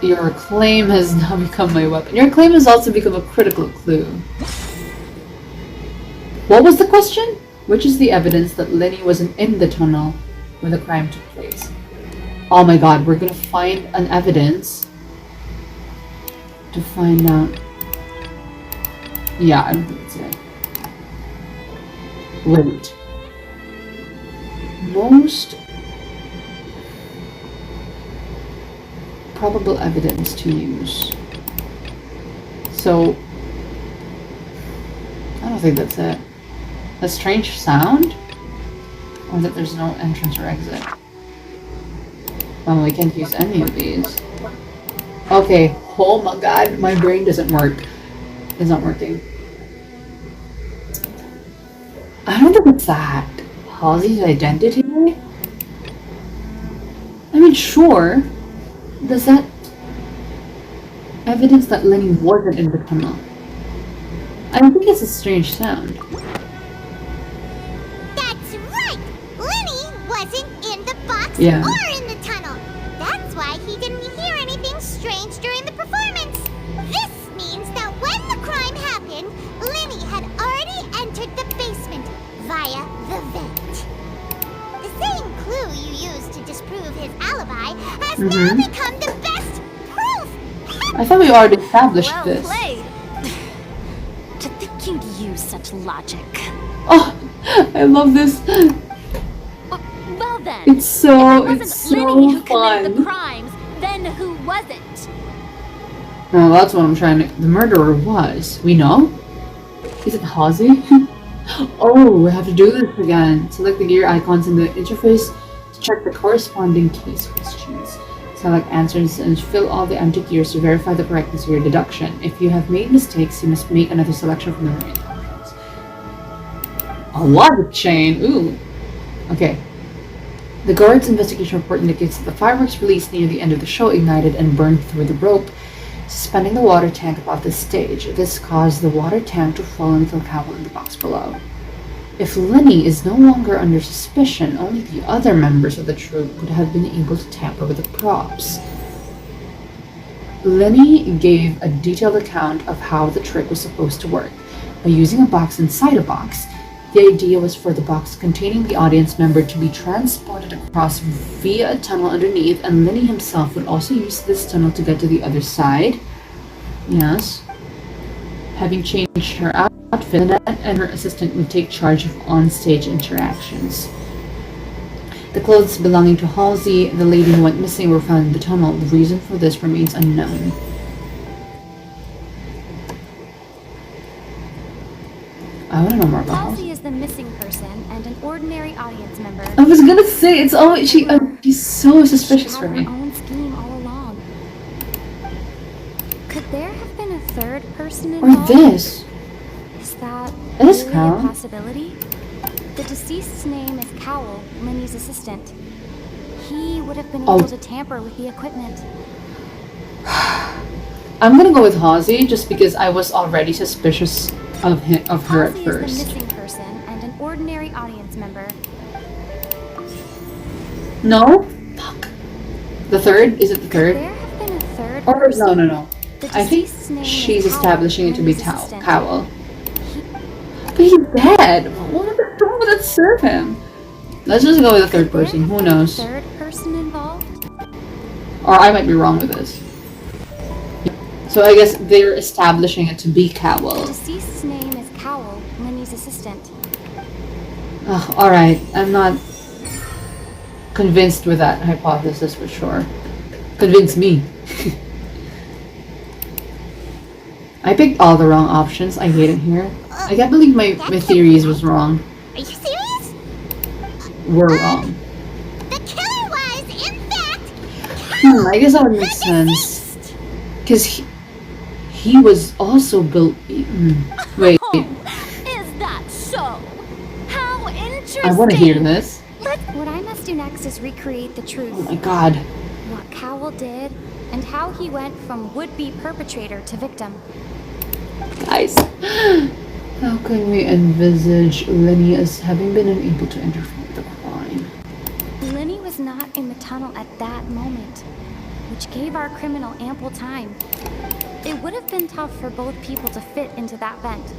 Speaker 1: Your claim has now become my weapon. Your claim has also become a critical clue. What was the question? Which is the evidence that Lenny wasn't in the tunnel when the crime took place? Oh my god, we're gonna find an evidence to find out. Yeah, I don't think it's it. Wait. Most probable evidence to use. So, I don't think that's it. A strange sound? Or that there's no entrance or exit? Well, we can't use any of these. Okay, oh my god, my brain doesn't work. It's not working. I don't think it's that. Halsey's identity? I mean, sure. Does that evidence that Lenny wasn't in the tunnel? I don't think it's a strange sound.
Speaker 2: That's right! Lenny wasn't in the box
Speaker 1: Yeah.
Speaker 2: or in the tunnel. That's why he didn't hear anything strange during the performance. This means that when the crime happened, Lenny had already entered the basement via the vent. The same clue you used to disprove his alibi has now become the best proof!
Speaker 1: I thought we already established
Speaker 4: Well
Speaker 1: this.
Speaker 4: played. To think you'd use such logic.
Speaker 1: Oh, I love this.
Speaker 4: Well then,
Speaker 1: It's so,
Speaker 4: if it
Speaker 1: it's
Speaker 4: wasn't Lenny
Speaker 1: so
Speaker 4: who committed the
Speaker 1: fun.
Speaker 4: crimes, then who was it?
Speaker 1: No, that's what I'm trying to. The murderer was. We know? Is it Halsey? Oh, we have to do this again. Select the gear icons in the interface to check the corresponding case questions. Select answers and fill all the empty gears to verify the correctness of your deduction. If you have made mistakes, you must make another selection from the remaining options. A logic chain. Ooh. Okay. The guard's investigation report indicates that the fireworks released near the end of the show ignited and burned through the rope, suspending the water tank above the stage. This caused the water tank to fall into the cowell in the box below. If Lenny is no longer under suspicion, only the other members of the troupe would have been able to tamper with the props. Lenny gave a detailed account of how the trick was supposed to work. By using a box inside a box, the idea was for the box containing the audience member to be transported across via a tunnel underneath, and Lenny himself would also use this tunnel to get to the other side. Yes. Having changed her outfit, Lynette and her assistant would take charge of on-stage interactions. The clothes belonging to Halsey, the lady who went missing, were found in the tunnel. The reason for this remains unknown. I want to know more about Halsey.
Speaker 6: Halsey is the missing person and an ordinary audience member.
Speaker 1: I was gonna say, it's always, she's so suspicious
Speaker 6: She
Speaker 1: for
Speaker 6: had
Speaker 1: me.
Speaker 6: her own scheme all along. Could there have been a third person
Speaker 1: Or
Speaker 6: involved?
Speaker 1: this.
Speaker 6: Is that
Speaker 1: This
Speaker 6: really
Speaker 1: Cowell?
Speaker 6: a possibility? The deceased's name is Cowell, Lenny's assistant. He would have been
Speaker 1: Oh.
Speaker 6: able to tamper with the equipment.
Speaker 1: I'm gonna go with Halsey just because I was already suspicious of her at
Speaker 6: Halsey is the
Speaker 1: first.
Speaker 6: missing person and an ordinary audience member.
Speaker 1: No? Fuck. The third? Is it the
Speaker 6: Could
Speaker 1: third?
Speaker 6: there have been a third
Speaker 1: Or
Speaker 6: person?
Speaker 1: no.
Speaker 6: The
Speaker 1: I think
Speaker 6: deceased's name is
Speaker 1: she's
Speaker 6: Cowell,
Speaker 1: establishing it to be
Speaker 6: Lenny's assistant.
Speaker 1: Cowell. But he's dead. What would that serve him? Let's just go with the third
Speaker 6: Could there
Speaker 1: person.
Speaker 6: have
Speaker 1: Who
Speaker 6: been
Speaker 1: knows?
Speaker 6: a third person involved?
Speaker 1: Or I might be wrong with this. So I guess they're establishing it to be
Speaker 6: The
Speaker 1: Cowell.
Speaker 6: deceased's name is Cowell, Lenny's assistant.
Speaker 1: Ugh, alright, I'm not convinced with that hypothesis for sure. Convince me. I picked all the wrong options. I hate it here. I can't believe my theories was wrong.
Speaker 2: Are you serious?
Speaker 1: Were wrong.
Speaker 2: The killer was, in fact,
Speaker 1: I guess that would make sense. Because he was also built. Wait,
Speaker 4: Oh, is that so? How interesting!
Speaker 1: I want to hear this.
Speaker 6: What I must do next is recreate the truth.
Speaker 1: Oh my god.
Speaker 6: What Cowell did, and how he went from would-be perpetrator to victim.
Speaker 1: Guys. How can we envisage Lenny as having been unable to interfere with the crime?
Speaker 6: Lenny was not in the tunnel at that moment, which gave our criminal ample time. It would have been tough for both people to fit into that vent.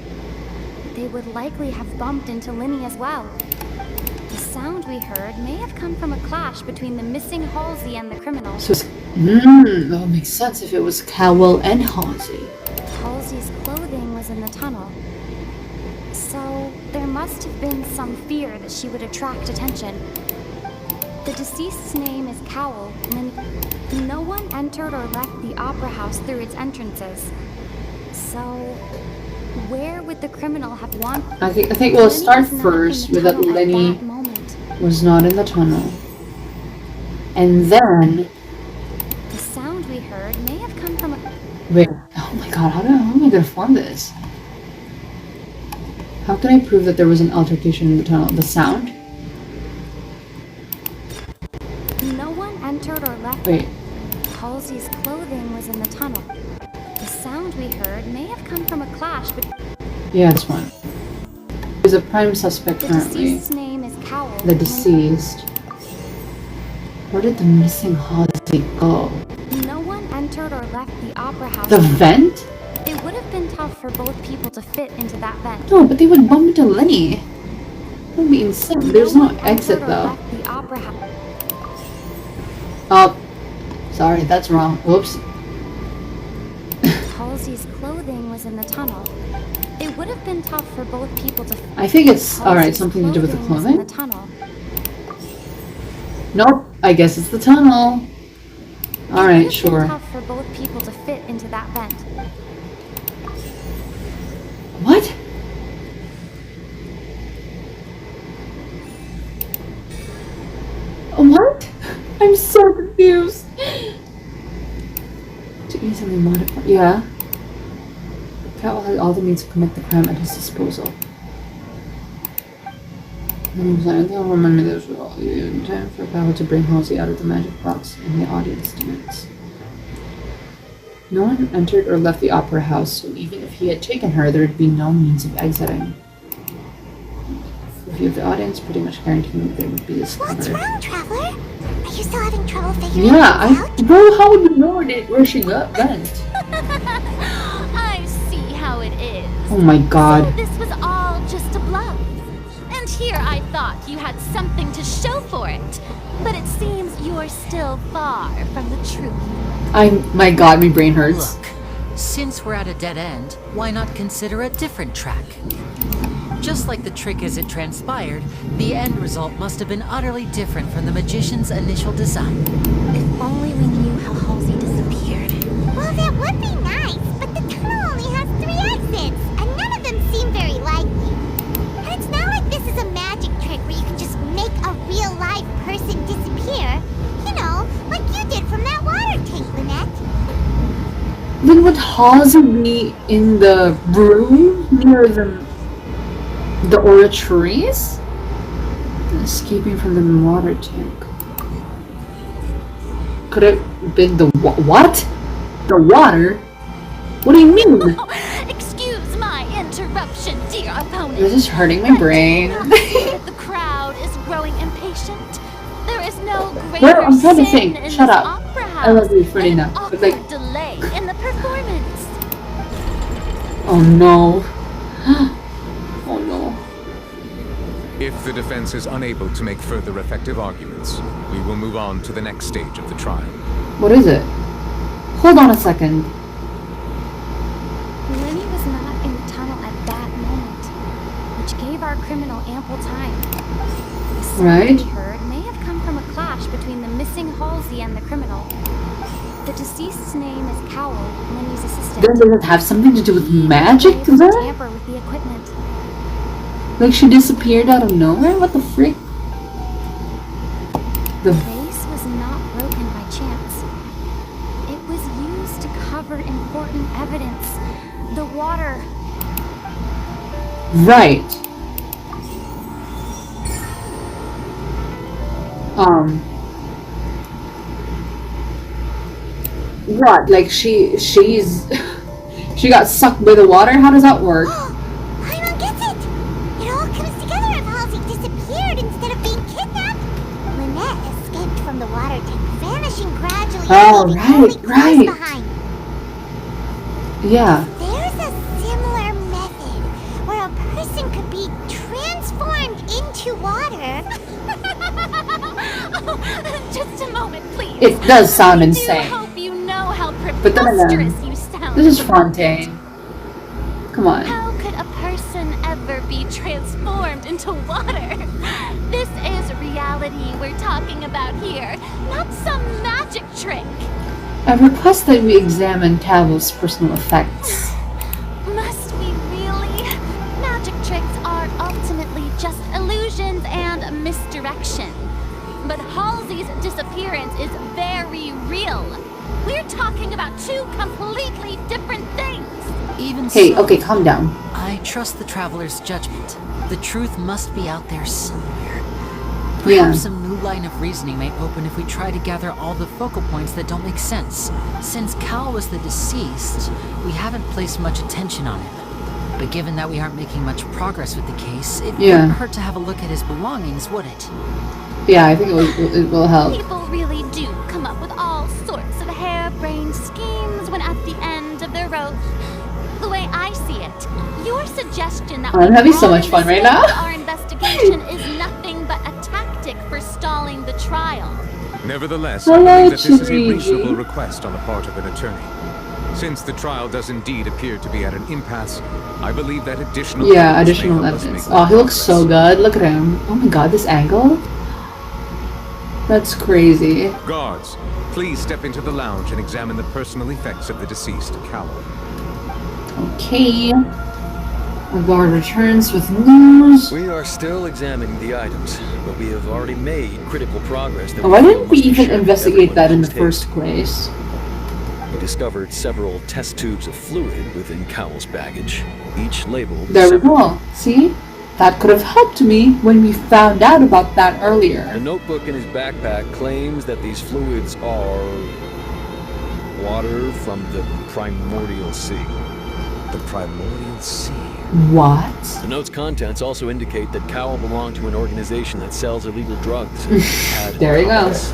Speaker 6: They would likely have bumped into Lenny as well. The sound we heard may have come from a clash between the missing Halsey and the criminal.
Speaker 1: So it's That would make sense if it was Cowell and Halsey.
Speaker 6: Halsey's clothing was in the tunnel. So there must have been some fear that she would attract attention. The deceased's name is Cowell, and no one entered or left the opera house through its entrances. So where would the criminal have wandered?
Speaker 1: I think we'll start first with that Lenny was not in the tunnel. And then...
Speaker 6: The sound we heard may have come from a...
Speaker 1: Wait, oh my god, how am I gonna form this? How can I prove that there was an altercation in the tunnel? The sound?
Speaker 6: No one entered or left.
Speaker 1: Wait.
Speaker 6: Halsey's clothing was in the tunnel. The sound we heard may have come from a clash, but...
Speaker 1: Yeah, this one. There's a prime suspect
Speaker 6: The
Speaker 1: currently.
Speaker 6: deceased's name is Cowell.
Speaker 1: The deceased. Where did the missing Halsey go?
Speaker 6: No one entered or left the opera house.
Speaker 1: The vent?
Speaker 6: It would have been tough for both people to fit into that vent.
Speaker 1: No, but they would bump into Lenny. That would be insane. There's no exit though.
Speaker 6: Left the opera house.
Speaker 1: Oh, sorry, that's wrong. Oops.
Speaker 6: Halsey's clothing was in the tunnel. It would have been tough for both people to.
Speaker 1: I think it's alright.
Speaker 6: Halsey's
Speaker 1: Something to do with the
Speaker 6: was in
Speaker 1: clothing.
Speaker 6: the tunnel.
Speaker 1: Nope. I guess it's the tunnel.
Speaker 6: It
Speaker 1: Alright,
Speaker 6: would have
Speaker 1: sure.
Speaker 6: been tough for both people to fit into that vent.
Speaker 1: What? What? I'm so confused. To easily modify. Yeah. Cowell has all the means to commit the crime at his disposal. I think I'll remember this with all you in time for Cowell to bring Halsey out of the magic box and the audience demands. No one entered or left the opera house, so even if he had taken her, there would be no means of exiting. The view of the audience pretty much guaranteeing that they would be discovered.
Speaker 2: What's wrong, Traveler? Are you still having trouble figuring
Speaker 1: Yeah,
Speaker 2: things out?
Speaker 1: bro, how would you know where she went?
Speaker 4: I see how it is.
Speaker 1: Oh my
Speaker 4: So
Speaker 1: god.
Speaker 4: this was all just a bluff. And here I thought you had something to show for it. But it seems you're still far from the truth.
Speaker 1: My god, my brain hurts.
Speaker 3: Look, since we're at a dead end, why not consider a different track? Just like the trick as it transpired, the end result must have been utterly different from the magician's initial design.
Speaker 2: If only we knew how Halsey disappeared. Well, that would be nice, but the tunnel only has 3 exits, and none of them seem very likely. And it's not like this is a magic trick where you can just make a real live person disappear. You know, like you did from that water tank, Lynette.
Speaker 1: Then would Halsey be in the room near the oratories? Escaping from the water tank. Could it have been the what? The water? What do you mean?
Speaker 4: Excuse my interruption, dear opponent.
Speaker 1: This is hurting my brain.
Speaker 4: The crowd is growing impatient. There is no greater
Speaker 1: Well, I'm trying to
Speaker 4: sin
Speaker 1: think.
Speaker 4: in
Speaker 1: Shut
Speaker 4: this
Speaker 1: up.
Speaker 4: opera house
Speaker 1: I love you for
Speaker 4: than an
Speaker 1: enough, but,
Speaker 4: awkward
Speaker 1: like-
Speaker 4: delay in the performance.
Speaker 1: Oh no. Oh no.
Speaker 5: If the defense is unable to make further effective arguments, we will move on to the next stage of the trial.
Speaker 1: What is it? Hold on a second.
Speaker 6: Lenny was not in the tunnel at that moment, which gave our criminal ample time. The sound
Speaker 1: Right.
Speaker 6: we heard may have come from a clash between the missing Halsey and the criminal. The deceased's name is Cowell, Lenny's assistant.
Speaker 1: Does it have something to do with magic
Speaker 6: He was able to
Speaker 1: then?
Speaker 6: tamper with the equipment.
Speaker 1: Like she disappeared out of nowhere? What the frick?
Speaker 6: The vase was not broken by chance. It was used to cover important evidence. The water.
Speaker 1: Right. What? Like she's she got sucked by the water? How does that work?
Speaker 2: Paimon gets it! It all comes together if Halsey disappeared instead of being kidnapped. Lynette escaped from the water tank, vanishing gradually
Speaker 1: Oh,
Speaker 2: and leaving
Speaker 1: right,
Speaker 2: only clothes
Speaker 1: right.
Speaker 2: behind.
Speaker 1: Yeah.
Speaker 2: There's a similar method where a person could be transformed into water.
Speaker 4: Just a moment, please.
Speaker 1: It does sound
Speaker 4: I
Speaker 1: insane.
Speaker 4: do hope you know how
Speaker 1: But then again,
Speaker 4: preposterous you sound.
Speaker 1: This is Fontaine. Come on.
Speaker 4: How could a person ever be transformed into water? This is reality we're talking about here, not some magic trick.
Speaker 1: I request that we examine Cal's personal effects.
Speaker 4: Must we really? Magic tricks are ultimately just illusions and misdirection. But Halsey's disappearance is very real. We're talking about two completely different things.
Speaker 3: Even
Speaker 1: Hey,
Speaker 3: so,
Speaker 1: okay, calm down.
Speaker 3: I trust the traveler's judgment. The truth must be out there somewhere.
Speaker 1: Yeah.
Speaker 3: Perhaps a new line of reasoning may open if we try to gather all the focal points that don't make sense. Since Cal was the deceased, we haven't placed much attention on him. But given that we aren't making much progress with the case, it wouldn't hurt to have a look at his belongings, would it?
Speaker 1: Yeah, I think it will help.
Speaker 4: People really do come up with all sorts of harebrained schemes when at the end of their rope. The way I see it, your suggestion that
Speaker 1: I'm having so much fun right now.
Speaker 4: Our investigation is nothing but a tactic for stalling the trial.
Speaker 5: Nevertheless, I believe that this is a reasonable request on the part of an attorney. Since the trial does indeed appear to be at an impasse, I believe that additional
Speaker 1: additional evidence. Oh, he looks so good. Look at him. Oh my god, this angle? That's crazy.
Speaker 5: Guards, please step into the lounge and examine the personal effects of the deceased Cal.
Speaker 1: Okay. A guard returns with news.
Speaker 9: We are still examining the items, but we have already made critical progress.
Speaker 1: Why didn't we even investigate that in the first place?
Speaker 9: We discovered several test tubes of fluid within Cowell's baggage, each labeled
Speaker 1: There we
Speaker 9: separately.
Speaker 1: go. See? That could have helped me when we found out about that earlier.
Speaker 9: The notebook in his backpack claims that these fluids are water from the primordial sea.
Speaker 5: The primordial sea.
Speaker 1: What?
Speaker 9: The note's contents also indicate that Cowell belonged to an organization that sells illegal drugs. and had
Speaker 1: There you go.
Speaker 9: accomplices.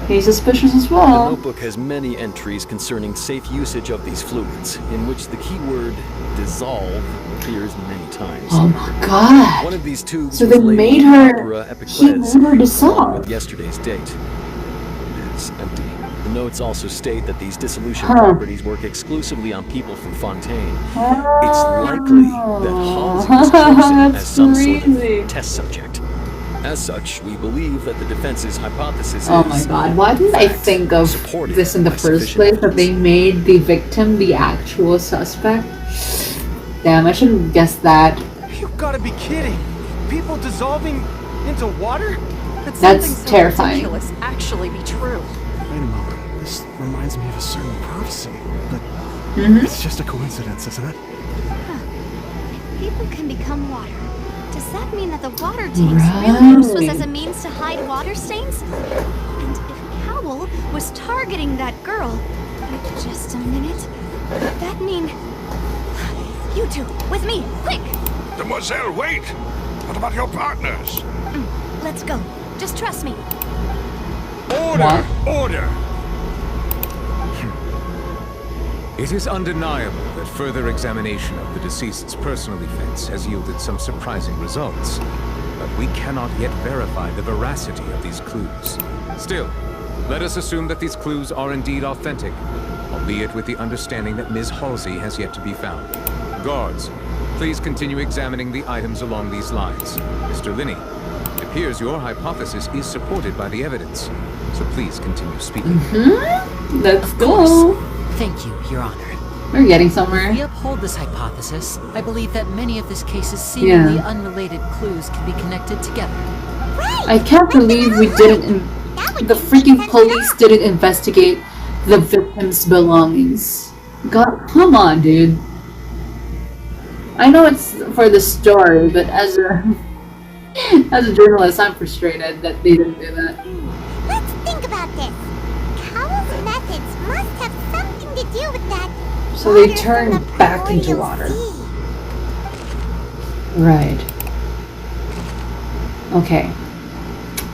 Speaker 1: He's suspicious as
Speaker 9: The
Speaker 1: well.
Speaker 9: notebook has many entries concerning safe usage of these fluids, in which the keyword dissolve appears many times.
Speaker 1: Oh my god.
Speaker 9: One of these tubes
Speaker 1: So
Speaker 9: was
Speaker 1: they
Speaker 9: labeled
Speaker 1: made her
Speaker 9: Opera
Speaker 1: keep
Speaker 9: Epiclese,
Speaker 1: her
Speaker 9: along
Speaker 1: dissolve.
Speaker 9: with yesterday's date. It's empty. The notes also state that these dissolution
Speaker 1: Huh.
Speaker 9: properties work exclusively on people from Fontaine. It's likely that Halsey was chosen as
Speaker 1: That's
Speaker 9: some sort
Speaker 1: crazy.
Speaker 9: of test subject. As such, we believe that the defense's hypothesis
Speaker 1: Oh
Speaker 9: is,
Speaker 1: my god, why didn't I
Speaker 9: fact,
Speaker 1: think of
Speaker 9: supported
Speaker 1: this in the
Speaker 9: by
Speaker 1: first
Speaker 9: sufficient
Speaker 1: place? That they made the victim the actual suspect? Damn, I shouldn't have guessed that.
Speaker 8: You gotta be kidding. People dissolving into water?
Speaker 10: Could
Speaker 1: That's
Speaker 10: something so
Speaker 1: terrifying.
Speaker 10: ridiculous actually be true?
Speaker 7: Wait a moment. This reminds me of a certain prophecy, but it's just a coincidence, isn't it?
Speaker 2: People can become water. Does that mean that the water tanks really used was as a means to hide water stains? And if Cowell was targeting that girl, wait just a minute. Would that mean... You two, with me, quick!
Speaker 11: Demoiselle, wait! What about your partners?
Speaker 2: Let's go. Just trust me.
Speaker 5: Order! Order! It is undeniable that further examination of the deceased's personal effects has yielded some surprising results. But we cannot yet verify the veracity of these clues. Still, let us assume that these clues are indeed authentic, albeit with the understanding that Ms. Halsey has yet to be found. Guards, please continue examining the items along these lines. Mr. Linney, it appears your hypothesis is supported by the evidence, so please continue speaking.
Speaker 1: Let's
Speaker 3: Of
Speaker 1: go.
Speaker 3: course. Thank you, Your Honor.
Speaker 1: We're getting somewhere.
Speaker 3: We uphold this hypothesis. I believe that many of this case's seemingly
Speaker 1: Yeah.
Speaker 3: unrelated clues can be connected together.
Speaker 1: I can't believe we didn't. The freaking police didn't investigate the victim's belongings. God, come on, dude. I know it's for the story, but as a journalist, I'm frustrated that they didn't do that.
Speaker 2: Let's think about this. Cowell's methods must have something to do with that.
Speaker 1: So they
Speaker 2: water from
Speaker 1: turned
Speaker 2: the
Speaker 1: back into
Speaker 2: primordial
Speaker 1: water.
Speaker 2: sea.
Speaker 1: Right. Okay.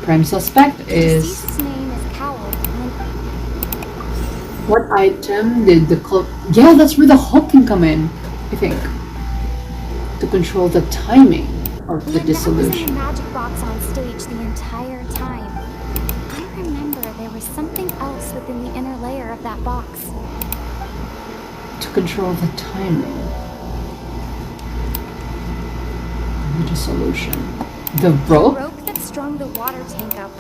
Speaker 1: Prime suspect is.
Speaker 6: Deceased's name is Cowell.
Speaker 1: What item did the cloak? Yeah, that's where the hook can come in, I think. To control the timing of the
Speaker 6: And that was in
Speaker 1: dissolution.
Speaker 6: the magic box on stage the entire time. something else within the inner layer of that box.
Speaker 1: To control the timing. Need a solution. The rope?
Speaker 6: The rope that strung the water tank up.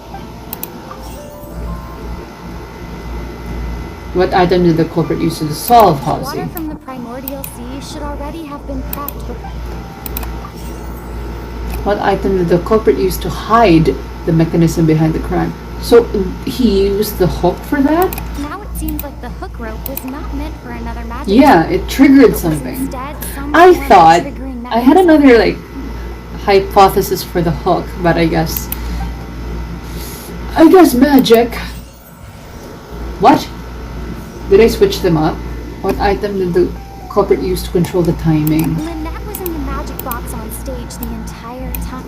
Speaker 1: What item did the culprit use to dissolve
Speaker 6: The
Speaker 1: Halsey?
Speaker 6: water from the primordial sea should already have been prepped with...
Speaker 1: What item did the culprit use to hide the mechanism behind the crime? So he used the hook for that?
Speaker 6: Now it seems like the hook rope was not meant for another magic.
Speaker 1: Yeah, it triggered
Speaker 6: It was
Speaker 1: something.
Speaker 6: instead some
Speaker 1: I
Speaker 6: form of
Speaker 1: thought
Speaker 6: triggering
Speaker 1: I had
Speaker 6: mechanism.
Speaker 1: another like hypothesis for the hook, but I guess magic. What? Did I switch them up? What item did the culprit use to control the timing?
Speaker 6: Lynette was in the magic box on stage the entire time.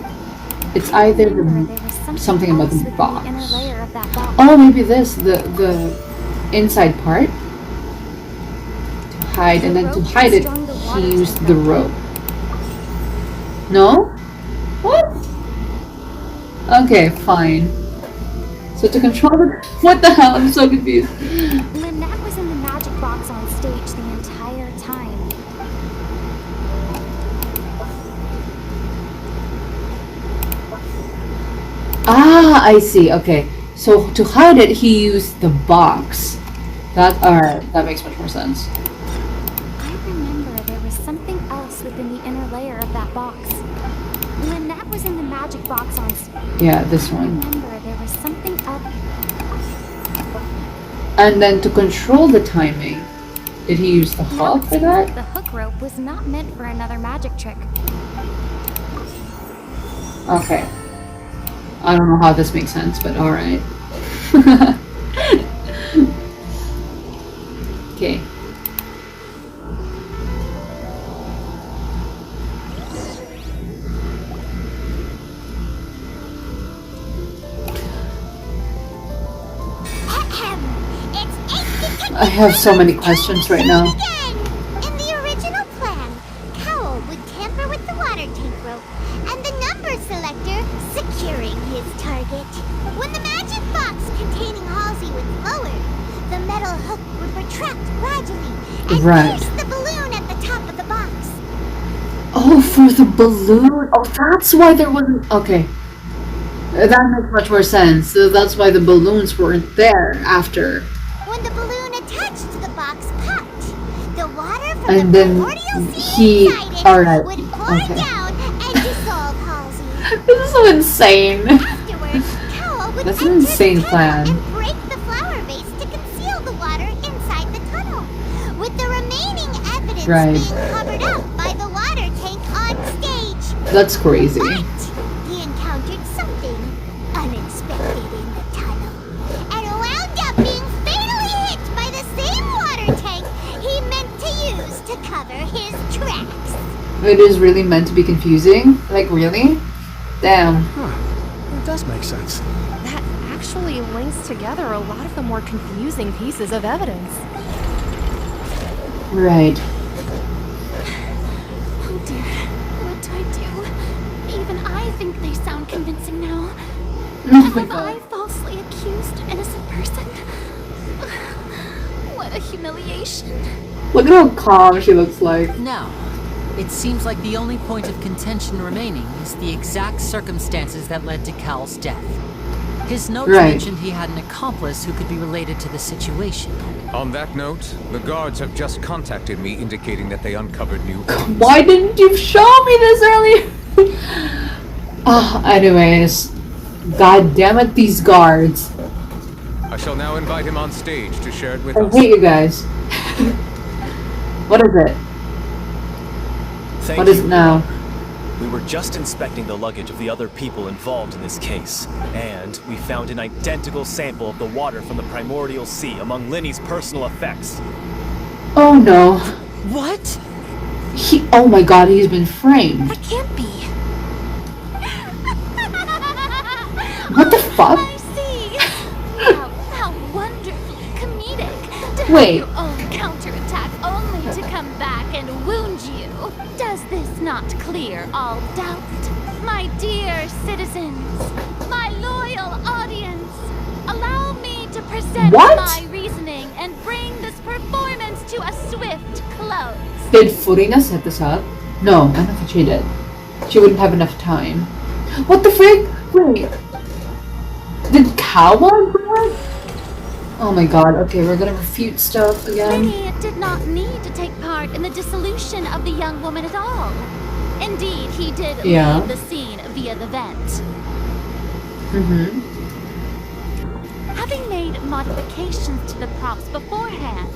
Speaker 1: It's either
Speaker 6: Remember, there was
Speaker 1: something about
Speaker 6: else
Speaker 1: the
Speaker 6: within
Speaker 1: box.
Speaker 6: The inner layer of that box.
Speaker 1: Oh, maybe this, the inside part. To hide, and then to hide it, he used the rope. No? What? Okay, fine. So to control it, what the hell? I'm so confused.
Speaker 6: Lynette was in the magic box on stage the entire time.
Speaker 1: Ah, I see. Okay. So to hide it, he used the box. That makes much more sense.
Speaker 6: I remember there was something else within the inner layer of that box. Lynette was in the magic box on stage.
Speaker 1: Yeah, this
Speaker 6: I
Speaker 1: one.
Speaker 6: remember there was something else.
Speaker 1: And then to control the timing, did he use the
Speaker 6: Now
Speaker 1: hook
Speaker 6: it
Speaker 1: for
Speaker 6: seems
Speaker 1: that?
Speaker 6: like the hook rope was not meant for another magic trick.
Speaker 1: Okay. I don't know how this makes sense, but alright. Okay. I have so many questions right now.
Speaker 2: Again! In the original plan, Cowell would tamper with the water tank rope and the number selector securing his target. When the magic box containing Halsey was lowered, the metal hook would retract gradually and
Speaker 1: Right.
Speaker 2: pierce the balloon at the top of the box.
Speaker 1: Oh, for the balloon. Oh, that's why there wasn't. Okay. That makes much more sense. So that's why the balloons weren't there after.
Speaker 2: When the balloon attached to the box popped, the water from
Speaker 1: And
Speaker 2: the
Speaker 1: then
Speaker 2: primordial sea
Speaker 1: he-
Speaker 2: inside it
Speaker 1: alright,
Speaker 2: would pour
Speaker 1: okay.
Speaker 2: down and dissolve Halsey.
Speaker 1: This is so insane.
Speaker 2: Afterwards, Cowell would
Speaker 1: That's an
Speaker 2: enter
Speaker 1: insane
Speaker 2: the tunnel
Speaker 1: plan.
Speaker 2: and break the flower vase to conceal the water inside the tunnel, with the remaining evidence
Speaker 1: Right.
Speaker 2: being covered up by the water tank on stage.
Speaker 1: That's crazy.
Speaker 2: But he encountered something unexpected in the tunnel, and wound up being fatally hit by the same water tank he meant to use to cover his tracks.
Speaker 1: It is really meant to be confusing? Like, really? Damn.
Speaker 7: It does make sense.
Speaker 10: That actually links together a lot of the more confusing pieces of evidence.
Speaker 1: Right.
Speaker 4: Oh dear, what do I do? Even I think they sound convincing now.
Speaker 1: Oh my
Speaker 4: Have I
Speaker 1: god.
Speaker 4: falsely accused an innocent person? What a humiliation.
Speaker 1: Look at how calm she looks like.
Speaker 3: Now, it seems like the only point of contention remaining is the exact circumstances that led to Cal's death. His notes
Speaker 1: Right.
Speaker 3: mentioned he had an accomplice who could be related to the situation.
Speaker 5: On that note, the guards have just contacted me indicating that they uncovered new evidence.
Speaker 1: Why didn't you show me this earlier? Anyways. God damn it, these guards.
Speaker 5: I shall now invite him on stage to share it with
Speaker 1: I
Speaker 5: us.
Speaker 1: hate you guys. What is it?
Speaker 12: Thank
Speaker 1: What is
Speaker 12: you.
Speaker 1: it now?
Speaker 12: We were just inspecting the luggage of the other people involved in this case, and we found an identical sample of the water from the primordial sea among Linny's personal effects.
Speaker 1: Oh no.
Speaker 3: What?
Speaker 1: Oh my god, he's been framed.
Speaker 4: That can't be.
Speaker 1: What the fuck?
Speaker 4: I see. How wonderfully comedic. To
Speaker 1: Wait.
Speaker 4: have your own counterattack only to come back and wound you. Does this not clear all doubt? My dear citizens, my loyal audience, allow me to present
Speaker 1: What?
Speaker 4: my reasoning and bring this performance to a swift close.
Speaker 1: Did Furina set this up? No, I don't think she did. She wouldn't have enough time. What the frick? Wait. Did Kawa do it? Oh my god, okay, we're gonna refute stuff again.
Speaker 4: Lenny did not need to take part in the dissolution of the young woman at all. Indeed, he did
Speaker 1: Yeah.
Speaker 4: leave the scene via the vent.
Speaker 1: Mm-hmm.
Speaker 4: Having made modifications to the props beforehand,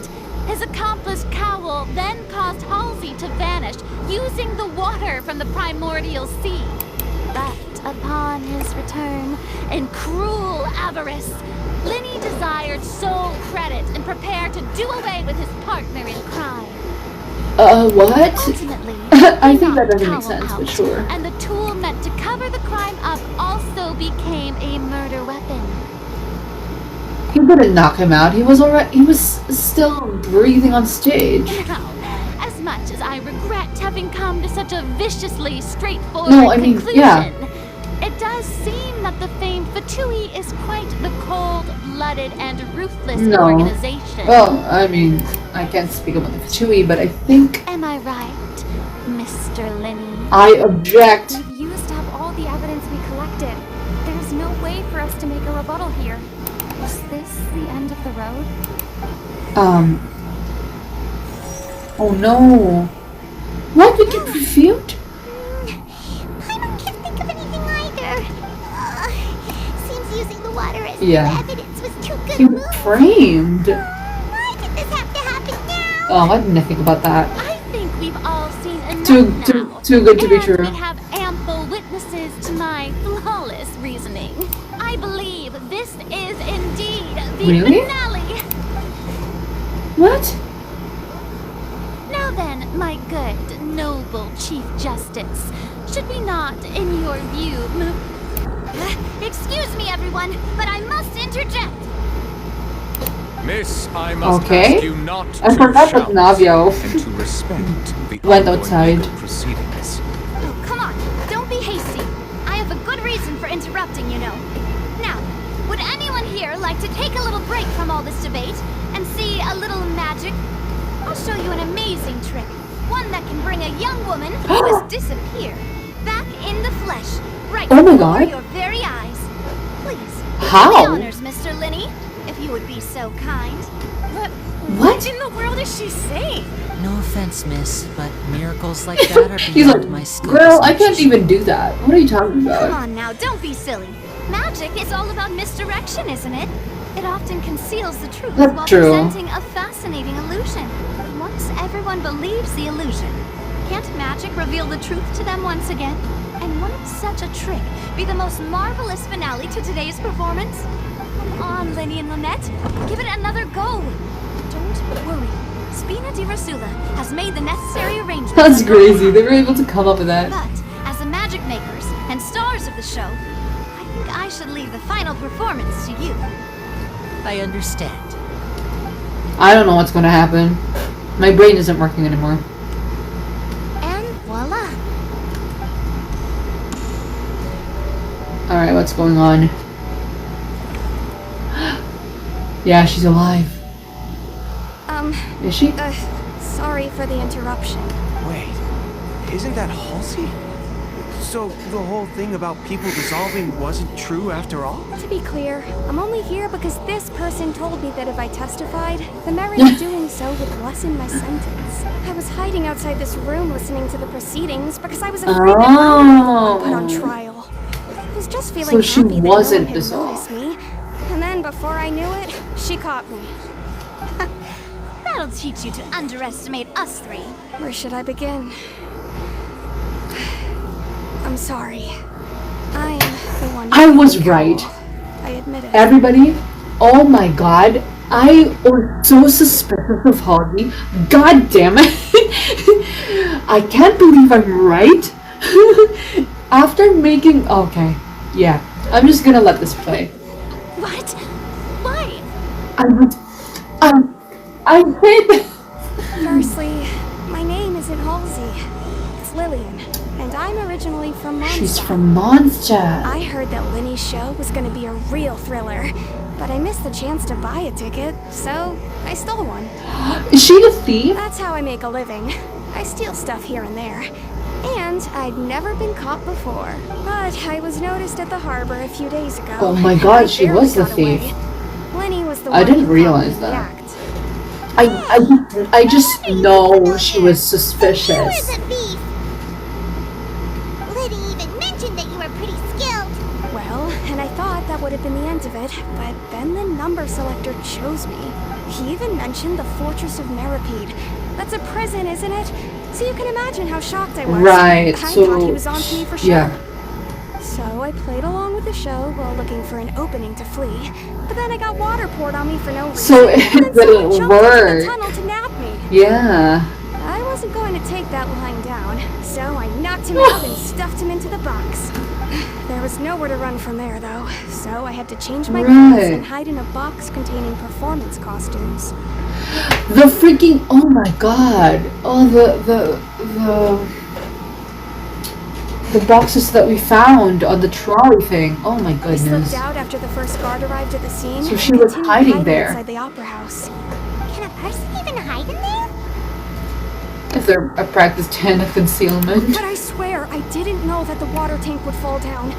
Speaker 4: his accomplice Cowell then caused Halsey to vanish using the water from the primordial sea. But upon his return, in cruel avarice, Lenny desired sole credit and prepared to do away with his partner in crime.
Speaker 1: What?
Speaker 4: Ultimately,
Speaker 1: I
Speaker 4: he
Speaker 1: think that
Speaker 4: knocked
Speaker 1: doesn't make
Speaker 4: Cowell
Speaker 1: sense, but
Speaker 4: out,
Speaker 1: sure.
Speaker 4: And the tool meant to cover the crime up also became a murder weapon.
Speaker 1: He didn't knock him out. He was alright. He was still breathing on stage.
Speaker 4: Now, as much as I regret having come to such a viciously straightforward
Speaker 1: No, I mean,
Speaker 4: conclusion,
Speaker 1: yeah.
Speaker 4: it does seem that the famed Fatui is quite the cold-blooded and ruthless
Speaker 1: No.
Speaker 4: organization.
Speaker 1: Well, I mean, I can't speak about the Fatui, but I think
Speaker 4: Am I right, Mr. Lenny?
Speaker 1: I object.
Speaker 6: We've used up all the evidence we collected. There's no way for us to make a rebuttal here. Is this the end of the road?
Speaker 1: Oh no. What? We can refute?
Speaker 2: I can't think of anything either. Seems using the water as
Speaker 1: Yeah.
Speaker 2: evidence was too good
Speaker 1: He
Speaker 2: a
Speaker 1: was
Speaker 2: move.
Speaker 1: framed.
Speaker 2: Why did this have to happen now?
Speaker 1: Oh, I didn't think about that.
Speaker 4: I think we've all seen enough
Speaker 1: Too
Speaker 4: now.
Speaker 1: good to be
Speaker 4: And
Speaker 1: true.
Speaker 4: we have ample witnesses to my flawless reasoning. I believe this is indeed the
Speaker 1: Really?
Speaker 4: finale.
Speaker 1: What?
Speaker 4: Now then, my good, noble Chief Justice, should we not, in your view,
Speaker 2: Excuse me, everyone, but I must interject.
Speaker 5: Miss, I must
Speaker 1: Okay.
Speaker 5: ask you not
Speaker 1: I
Speaker 5: to
Speaker 1: forgot
Speaker 5: shout
Speaker 1: that Navio
Speaker 5: and to respect the
Speaker 1: went
Speaker 5: ongoing
Speaker 1: outside.
Speaker 5: legal proceedings.
Speaker 2: Oh, come on, don't be hasty. I have a good reason for interrupting, you know. Now, would anyone here like to take a little break from all this debate and see a little magic? I'll show you an amazing trick. One that can bring a young woman who has disappeared back in the flesh, right
Speaker 1: Oh my
Speaker 2: before
Speaker 1: God.
Speaker 2: your very eyes. Please, do
Speaker 1: How?
Speaker 2: the honors, Mr. Lenny, if you would be so kind.
Speaker 1: What?
Speaker 2: in the world is she saying?
Speaker 3: No offense, miss, but miracles like that are
Speaker 1: He's
Speaker 3: beyond
Speaker 1: like,
Speaker 3: my scope.
Speaker 1: girl,
Speaker 3: as
Speaker 1: I
Speaker 3: much
Speaker 1: can't
Speaker 3: as-
Speaker 1: even do that. What are you talking
Speaker 2: Come
Speaker 1: about?
Speaker 2: on now, don't be silly. Magic is all about misdirection, isn't it? It often conceals the truth
Speaker 1: That's
Speaker 2: while
Speaker 1: true.
Speaker 2: presenting a fascinating illusion. But once everyone believes the illusion, can't magic reveal the truth to them once again? And wouldn't such a trick be the most marvelous finale to today's performance? Come on, Lenny and Lynette, give it another go. Don't worry. Spina di Rasula has made the necessary arrangements.
Speaker 1: That's
Speaker 2: on her
Speaker 1: crazy.
Speaker 2: behalf.
Speaker 1: They were able to come up with that.
Speaker 2: But, as the magic makers and stars of the show, I think I should leave the final performance to you.
Speaker 3: I understand.
Speaker 1: I don't know what's gonna happen. My brain isn't working anymore.
Speaker 2: And voila.
Speaker 1: Alright, what's going on? Yeah, she's alive. Is she?
Speaker 10: Sorry for the interruption.
Speaker 8: Wait, isn't that Halsey? So the whole thing about people dissolving wasn't true after all?
Speaker 10: To be clear, I'm only here because this person told me that if I testified, the merit of doing so would lessen my sentence. I was hiding outside this room listening to the proceedings because I was afraid that I would be put on trial. I was just feeling
Speaker 1: So she
Speaker 10: happy that
Speaker 1: wasn't
Speaker 10: no one had
Speaker 1: dissolved.
Speaker 10: noticed me. And then before I knew it, she caught me.
Speaker 2: That'll teach you to underestimate us three.
Speaker 10: Where should I begin? I'm sorry. I am the one.
Speaker 1: I was right.
Speaker 10: I admit it.
Speaker 1: Everybody, oh my god, I was so suspicious of Holly. God damn it. I can't believe I'm right. After making... Okay, yeah. I'm just gonna let this play.
Speaker 2: What? Why?
Speaker 1: I did...
Speaker 10: Firstly, my name isn't Halsey. It's Lillian, and I'm originally from Mondstadt.
Speaker 1: She's from Mondstadt.
Speaker 10: I heard that Lenny's show was gonna be a real thriller, but I missed the chance to buy a ticket, so I stole one.
Speaker 1: Is she the thief?
Speaker 10: That's how I make a living. I steal stuff here and there. And I'd never been caught before. But I was noticed at the harbor a few days ago.
Speaker 1: Oh my god, she
Speaker 10: barely
Speaker 1: was the
Speaker 10: got away.
Speaker 1: thief.
Speaker 10: Lenny was the
Speaker 1: I
Speaker 10: one
Speaker 1: didn't
Speaker 10: who caught
Speaker 1: realize
Speaker 10: me in the
Speaker 1: that.
Speaker 10: act.
Speaker 1: I just know she was
Speaker 2: You were
Speaker 1: suspicious.
Speaker 2: the thief. Liddy even mentioned that you were pretty skilled.
Speaker 10: Well, and I thought that would have been the end of it, but then the number selector chose me. He even mentioned the Fortress of Meripede. That's a prison, isn't it? So you can imagine how shocked I was.
Speaker 1: Right,
Speaker 10: I
Speaker 1: so
Speaker 10: thought he was on to me for sure.
Speaker 1: yeah.
Speaker 10: So I played along with the show while looking for an opening to flee. But then I got water poured on me for no reason.
Speaker 1: So it
Speaker 10: and then someone
Speaker 1: didn't
Speaker 10: jumped into
Speaker 1: work.
Speaker 10: the tunnel to nab me.
Speaker 1: Yeah.
Speaker 10: I wasn't going to take that lying down, so I knocked him out and stuffed him into the box. There was nowhere to run from there, though, so I had to change my clothes and hide in a box containing performance costumes.
Speaker 1: The freaking, oh my god. Oh, the boxes that we found on the trolley thing. Oh my
Speaker 10: I
Speaker 1: goodness.
Speaker 10: slipped out after the first guard arrived at the scene.
Speaker 1: So she
Speaker 10: and
Speaker 1: was
Speaker 10: continued
Speaker 1: hiding there.
Speaker 10: inside the opera house.
Speaker 2: Can a person even hide in there?
Speaker 1: If they're a practiced hand of concealment.
Speaker 10: But I swear, I didn't know that the water tank would fall down.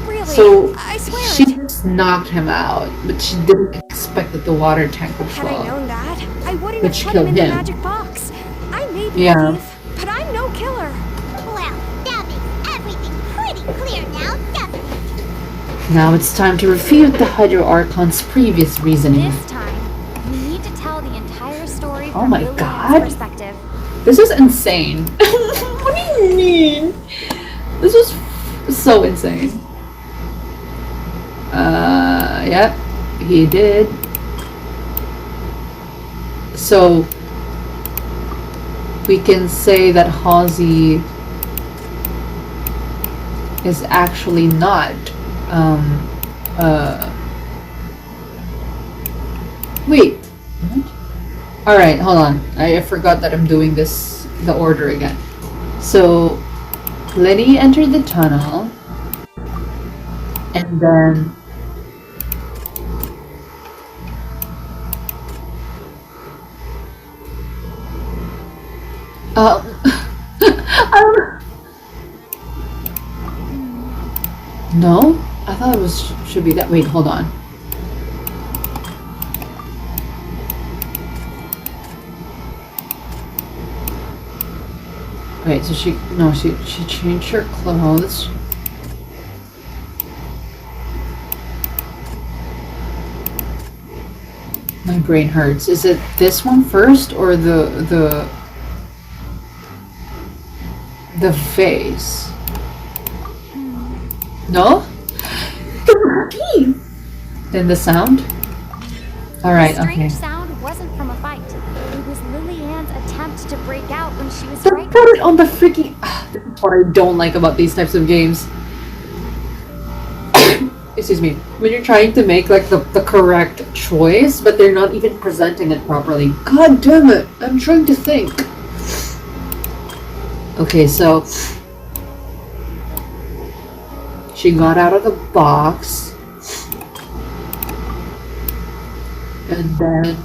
Speaker 10: Really,
Speaker 1: So
Speaker 10: I swear
Speaker 1: she
Speaker 10: it.
Speaker 1: just knocked him out, but she didn't expect that the water tank would
Speaker 10: Had
Speaker 1: fall.
Speaker 10: I known that, I wouldn't
Speaker 1: But
Speaker 10: have
Speaker 1: she
Speaker 10: put him
Speaker 1: killed
Speaker 10: in the
Speaker 1: him.
Speaker 10: magic box. I may be
Speaker 1: Yeah.
Speaker 10: a thief, but I'm no killer.
Speaker 2: Well, that makes everything pretty clear now, doesn't it?
Speaker 1: Now it's time to refute the Hydro Archon's previous reasoning.
Speaker 6: This time, we need to tell the entire story
Speaker 1: Oh
Speaker 6: from
Speaker 1: my
Speaker 6: Lillian's
Speaker 1: God.
Speaker 6: perspective.
Speaker 1: This is insane. What do you mean? This was so insane. Yep, he did. So we can say that Halsey is actually not wait, what? Alright, hold on. I forgot that I'm doing the order again. So Lenny entered the tunnel, and then no? I thought it was should be that. Wait, hold on. Wait, so she changed her clothes. My brain hurts. Is it this one first or the face? No? Then the sound? Alright,
Speaker 6: The strange
Speaker 1: okay.
Speaker 6: sound wasn't from a fight. It was Lillian's attempt to break out when she was
Speaker 1: They
Speaker 6: frightened.
Speaker 1: put it on the freaking... This is what I don't like about these types of games. Excuse me. When you're trying to make like the correct choice, but they're not even presenting it properly. God damn it! I'm trying to think. Okay, so... She got out of the box. And then...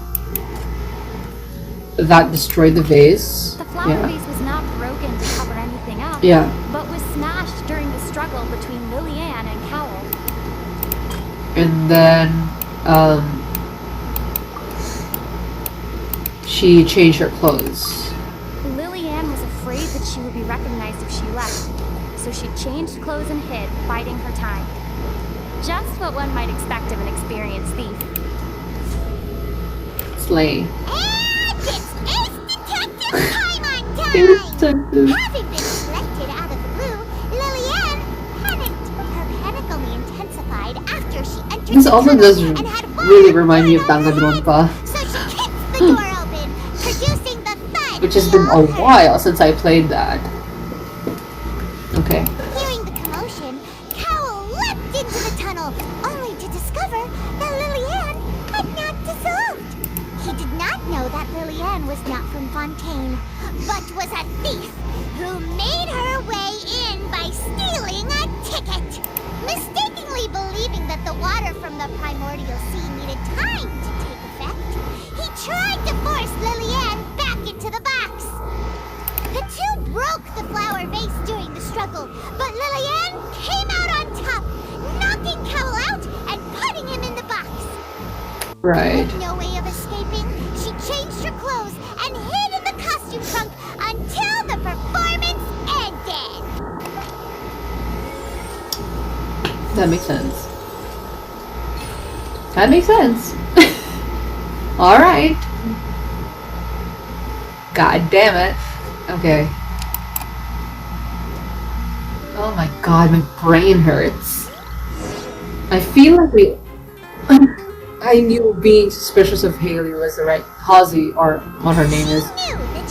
Speaker 1: That destroyed the vase.
Speaker 6: The flower vase was not broken to cover anything up,
Speaker 1: Yeah.
Speaker 6: but was smashed during the struggle between Lillian and Cowell.
Speaker 1: And then, she changed her clothes.
Speaker 6: Lillian was afraid that she would be recognized if she left, so she changed clothes and hid, biding her time. Just what one might expect of an experienced thief.
Speaker 1: Slay.
Speaker 2: And it's Ace Detective time on time!
Speaker 1: Ace Detective.
Speaker 2: Having been selected out of the blue, Lillian panicked. Her panic only intensified after she entered
Speaker 1: This
Speaker 2: the
Speaker 1: also
Speaker 2: tunnel
Speaker 1: does
Speaker 2: and had
Speaker 1: really
Speaker 2: water
Speaker 1: remind me of
Speaker 2: poured on her head.
Speaker 1: Danganronpa,
Speaker 2: So she kicks the door open, producing the thud
Speaker 1: which has
Speaker 2: we
Speaker 1: been
Speaker 2: all
Speaker 1: a
Speaker 2: heard.
Speaker 1: while since I played that. Okay.
Speaker 2: Hearing the commotion, Cowell leapt into the tunnel, only to discover that Lillian had not dissolved. He did not know that Lillian was not from Fontaine, but was a thief who made her way in by stealing a ticket. Mistakenly believing that the the water from the primordial sea needed time to take effect, he tried to force Lillian back into the box. The two broke the flower vase during the struggle, but Lillian came out on top, knocking Cowell out and putting him in the box.
Speaker 1: Right.
Speaker 2: With no way of escaping, she changed her clothes and hid in the costume trunk until the performance ended.
Speaker 1: That makes sense. That makes sense. Alright. God damn it. Okay. Oh my god, my brain hurts. I feel like I knew being suspicious of Haley was the right Halsey, or what her name is,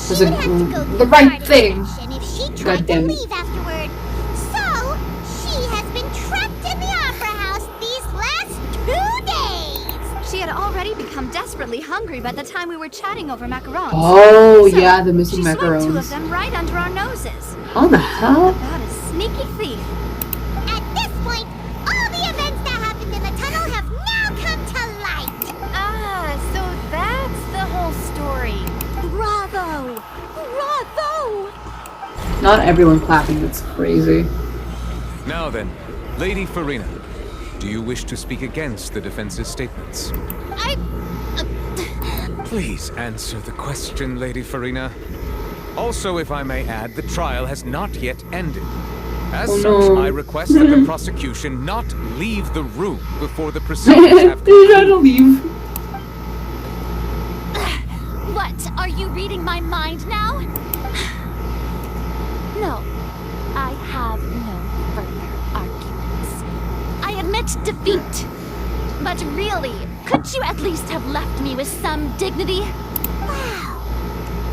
Speaker 1: was the right thing.
Speaker 2: If she
Speaker 1: God
Speaker 2: tried to
Speaker 1: damn it.
Speaker 2: leave afterward. So, she has been trapped in the opera house these last 2 days.
Speaker 6: She had already become desperately hungry by the time we were chatting over macarons.
Speaker 1: Oh
Speaker 6: So,
Speaker 1: yeah, the missing
Speaker 6: she smoked 2 of
Speaker 1: macarons.
Speaker 6: them right under our noses.
Speaker 1: How the hell?
Speaker 6: That is sneaky thief.
Speaker 2: At this point, all the events that happened in the tunnel have now come to light.
Speaker 6: Ah, so that's the whole story. Bravo! Bravo!
Speaker 1: Not everyone clapping, that's crazy.
Speaker 5: Now then, Lady Farina, do you wish to speak against the defense's statements? Please answer the question, Lady Farina. Also, if I may add, the trial has not yet ended. As such,
Speaker 1: no.
Speaker 5: I request that the prosecution not leave the room before the proceedings have
Speaker 1: They're
Speaker 5: concluded.
Speaker 1: trying to leave.
Speaker 4: What? Are you reading my mind now? No. I have no further arguments. I admit defeat. But really, could you at least have left me with some dignity?
Speaker 2: Wow,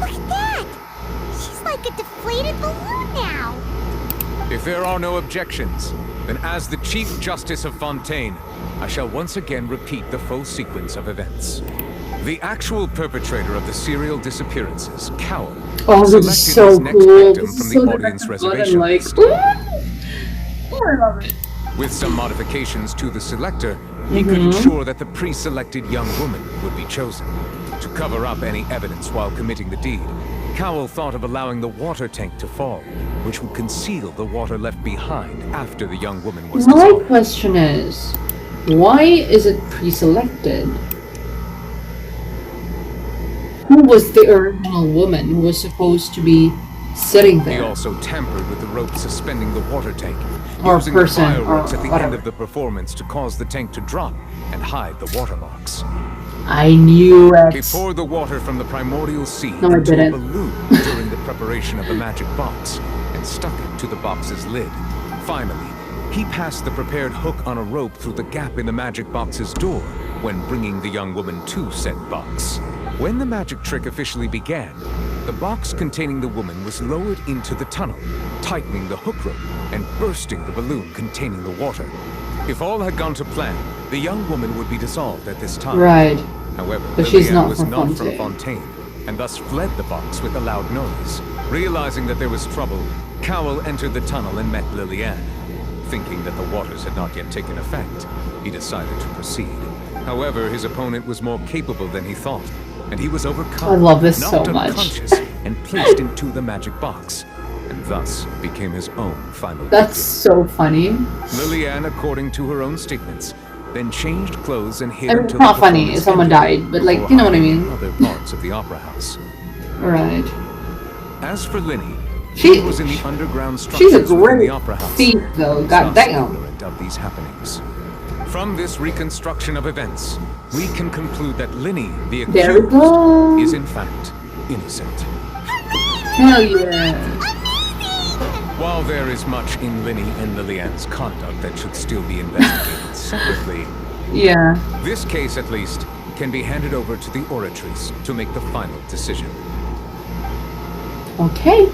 Speaker 2: look at that. She's like a deflated balloon now.
Speaker 5: If there are no objections, then as the Chief Justice of Fontaine, I shall once again repeat the full sequence of events. The actual perpetrator of the serial disappearances, Cowell,
Speaker 1: Oh, this
Speaker 5: selected
Speaker 1: is so
Speaker 5: his next
Speaker 1: cool.
Speaker 5: victim
Speaker 1: This
Speaker 5: from
Speaker 1: is
Speaker 5: the
Speaker 1: so
Speaker 5: audience
Speaker 1: different than
Speaker 5: reservation
Speaker 1: like,
Speaker 5: list.
Speaker 1: oh, I love it.
Speaker 5: With some modifications to the selector, he could ensure that the pre-selected young woman would be chosen. To cover up any evidence while committing the deed, Cowell thought of allowing the water tank to fall, which would conceal the water left behind after the young woman was
Speaker 1: My
Speaker 5: dissolved.
Speaker 1: question is, why is it pre-selected? Who was the original woman who was supposed to be sitting
Speaker 5: He
Speaker 1: there?
Speaker 5: also tampered with the rope suspending the water tank,
Speaker 1: Or
Speaker 5: using
Speaker 1: person,
Speaker 5: the fireworks
Speaker 1: or
Speaker 5: at the
Speaker 1: whatever.
Speaker 5: end of the performance to cause the tank to drop and hide the watermarks.
Speaker 1: I knew it.
Speaker 5: He poured the water from the primordial sea
Speaker 1: No, I
Speaker 5: into a
Speaker 1: didn't.
Speaker 5: balloon during the preparation of the magic box and stuck it to the box's lid. Finally, he passed the prepared hook on a rope through the gap in the magic box's door when bringing the young woman to said box. When the magic trick officially began, the box containing the woman was lowered into the tunnel, tightening the hook rope and bursting the balloon containing the water. If all had gone to plan, the young woman would be dissolved at this time.
Speaker 1: Right.
Speaker 5: However,
Speaker 1: But she's
Speaker 5: Lillian
Speaker 1: not
Speaker 5: was
Speaker 1: from
Speaker 5: not from
Speaker 1: Fontaine.
Speaker 5: Fontaine, and thus fled the box with a loud noise. Realizing that there was trouble, Cowell entered the tunnel and met Lillian. Thinking that the waters had not yet taken effect, he decided to proceed. However, his opponent was more capable than he thought, and he was overcome,
Speaker 1: I love this so
Speaker 5: knocked
Speaker 1: much.
Speaker 5: unconscious, and placed into the magic box, and thus became his own final
Speaker 1: That's
Speaker 5: victim.
Speaker 1: so funny.
Speaker 5: Lillian, according to her own statements, then changed clothes and hid
Speaker 1: I mean,
Speaker 5: until
Speaker 1: it's not
Speaker 5: the
Speaker 1: funny
Speaker 5: performance
Speaker 1: if someone
Speaker 5: ended,
Speaker 1: died, but like,
Speaker 5: before
Speaker 1: you know what I
Speaker 5: hiding
Speaker 1: mean.
Speaker 5: in other parts of the opera house.
Speaker 1: Right.
Speaker 5: As for Linny,
Speaker 1: She-
Speaker 5: she was in the underground
Speaker 1: She's a
Speaker 5: structures within
Speaker 1: great
Speaker 5: the opera house.
Speaker 1: thief, though. God
Speaker 5: thus
Speaker 1: damn.
Speaker 5: ignorant of these happenings. From this reconstruction of events, we can conclude that Linny, the
Speaker 1: There we
Speaker 5: accused,
Speaker 1: go.
Speaker 5: is in fact innocent.
Speaker 1: Hell yeah.
Speaker 5: While there is much in Linny and Lillian's conduct that should still be investigated separately,
Speaker 1: Yeah.
Speaker 5: this case at least can be handed over to the Oratrice to make the final decision.
Speaker 1: Okay.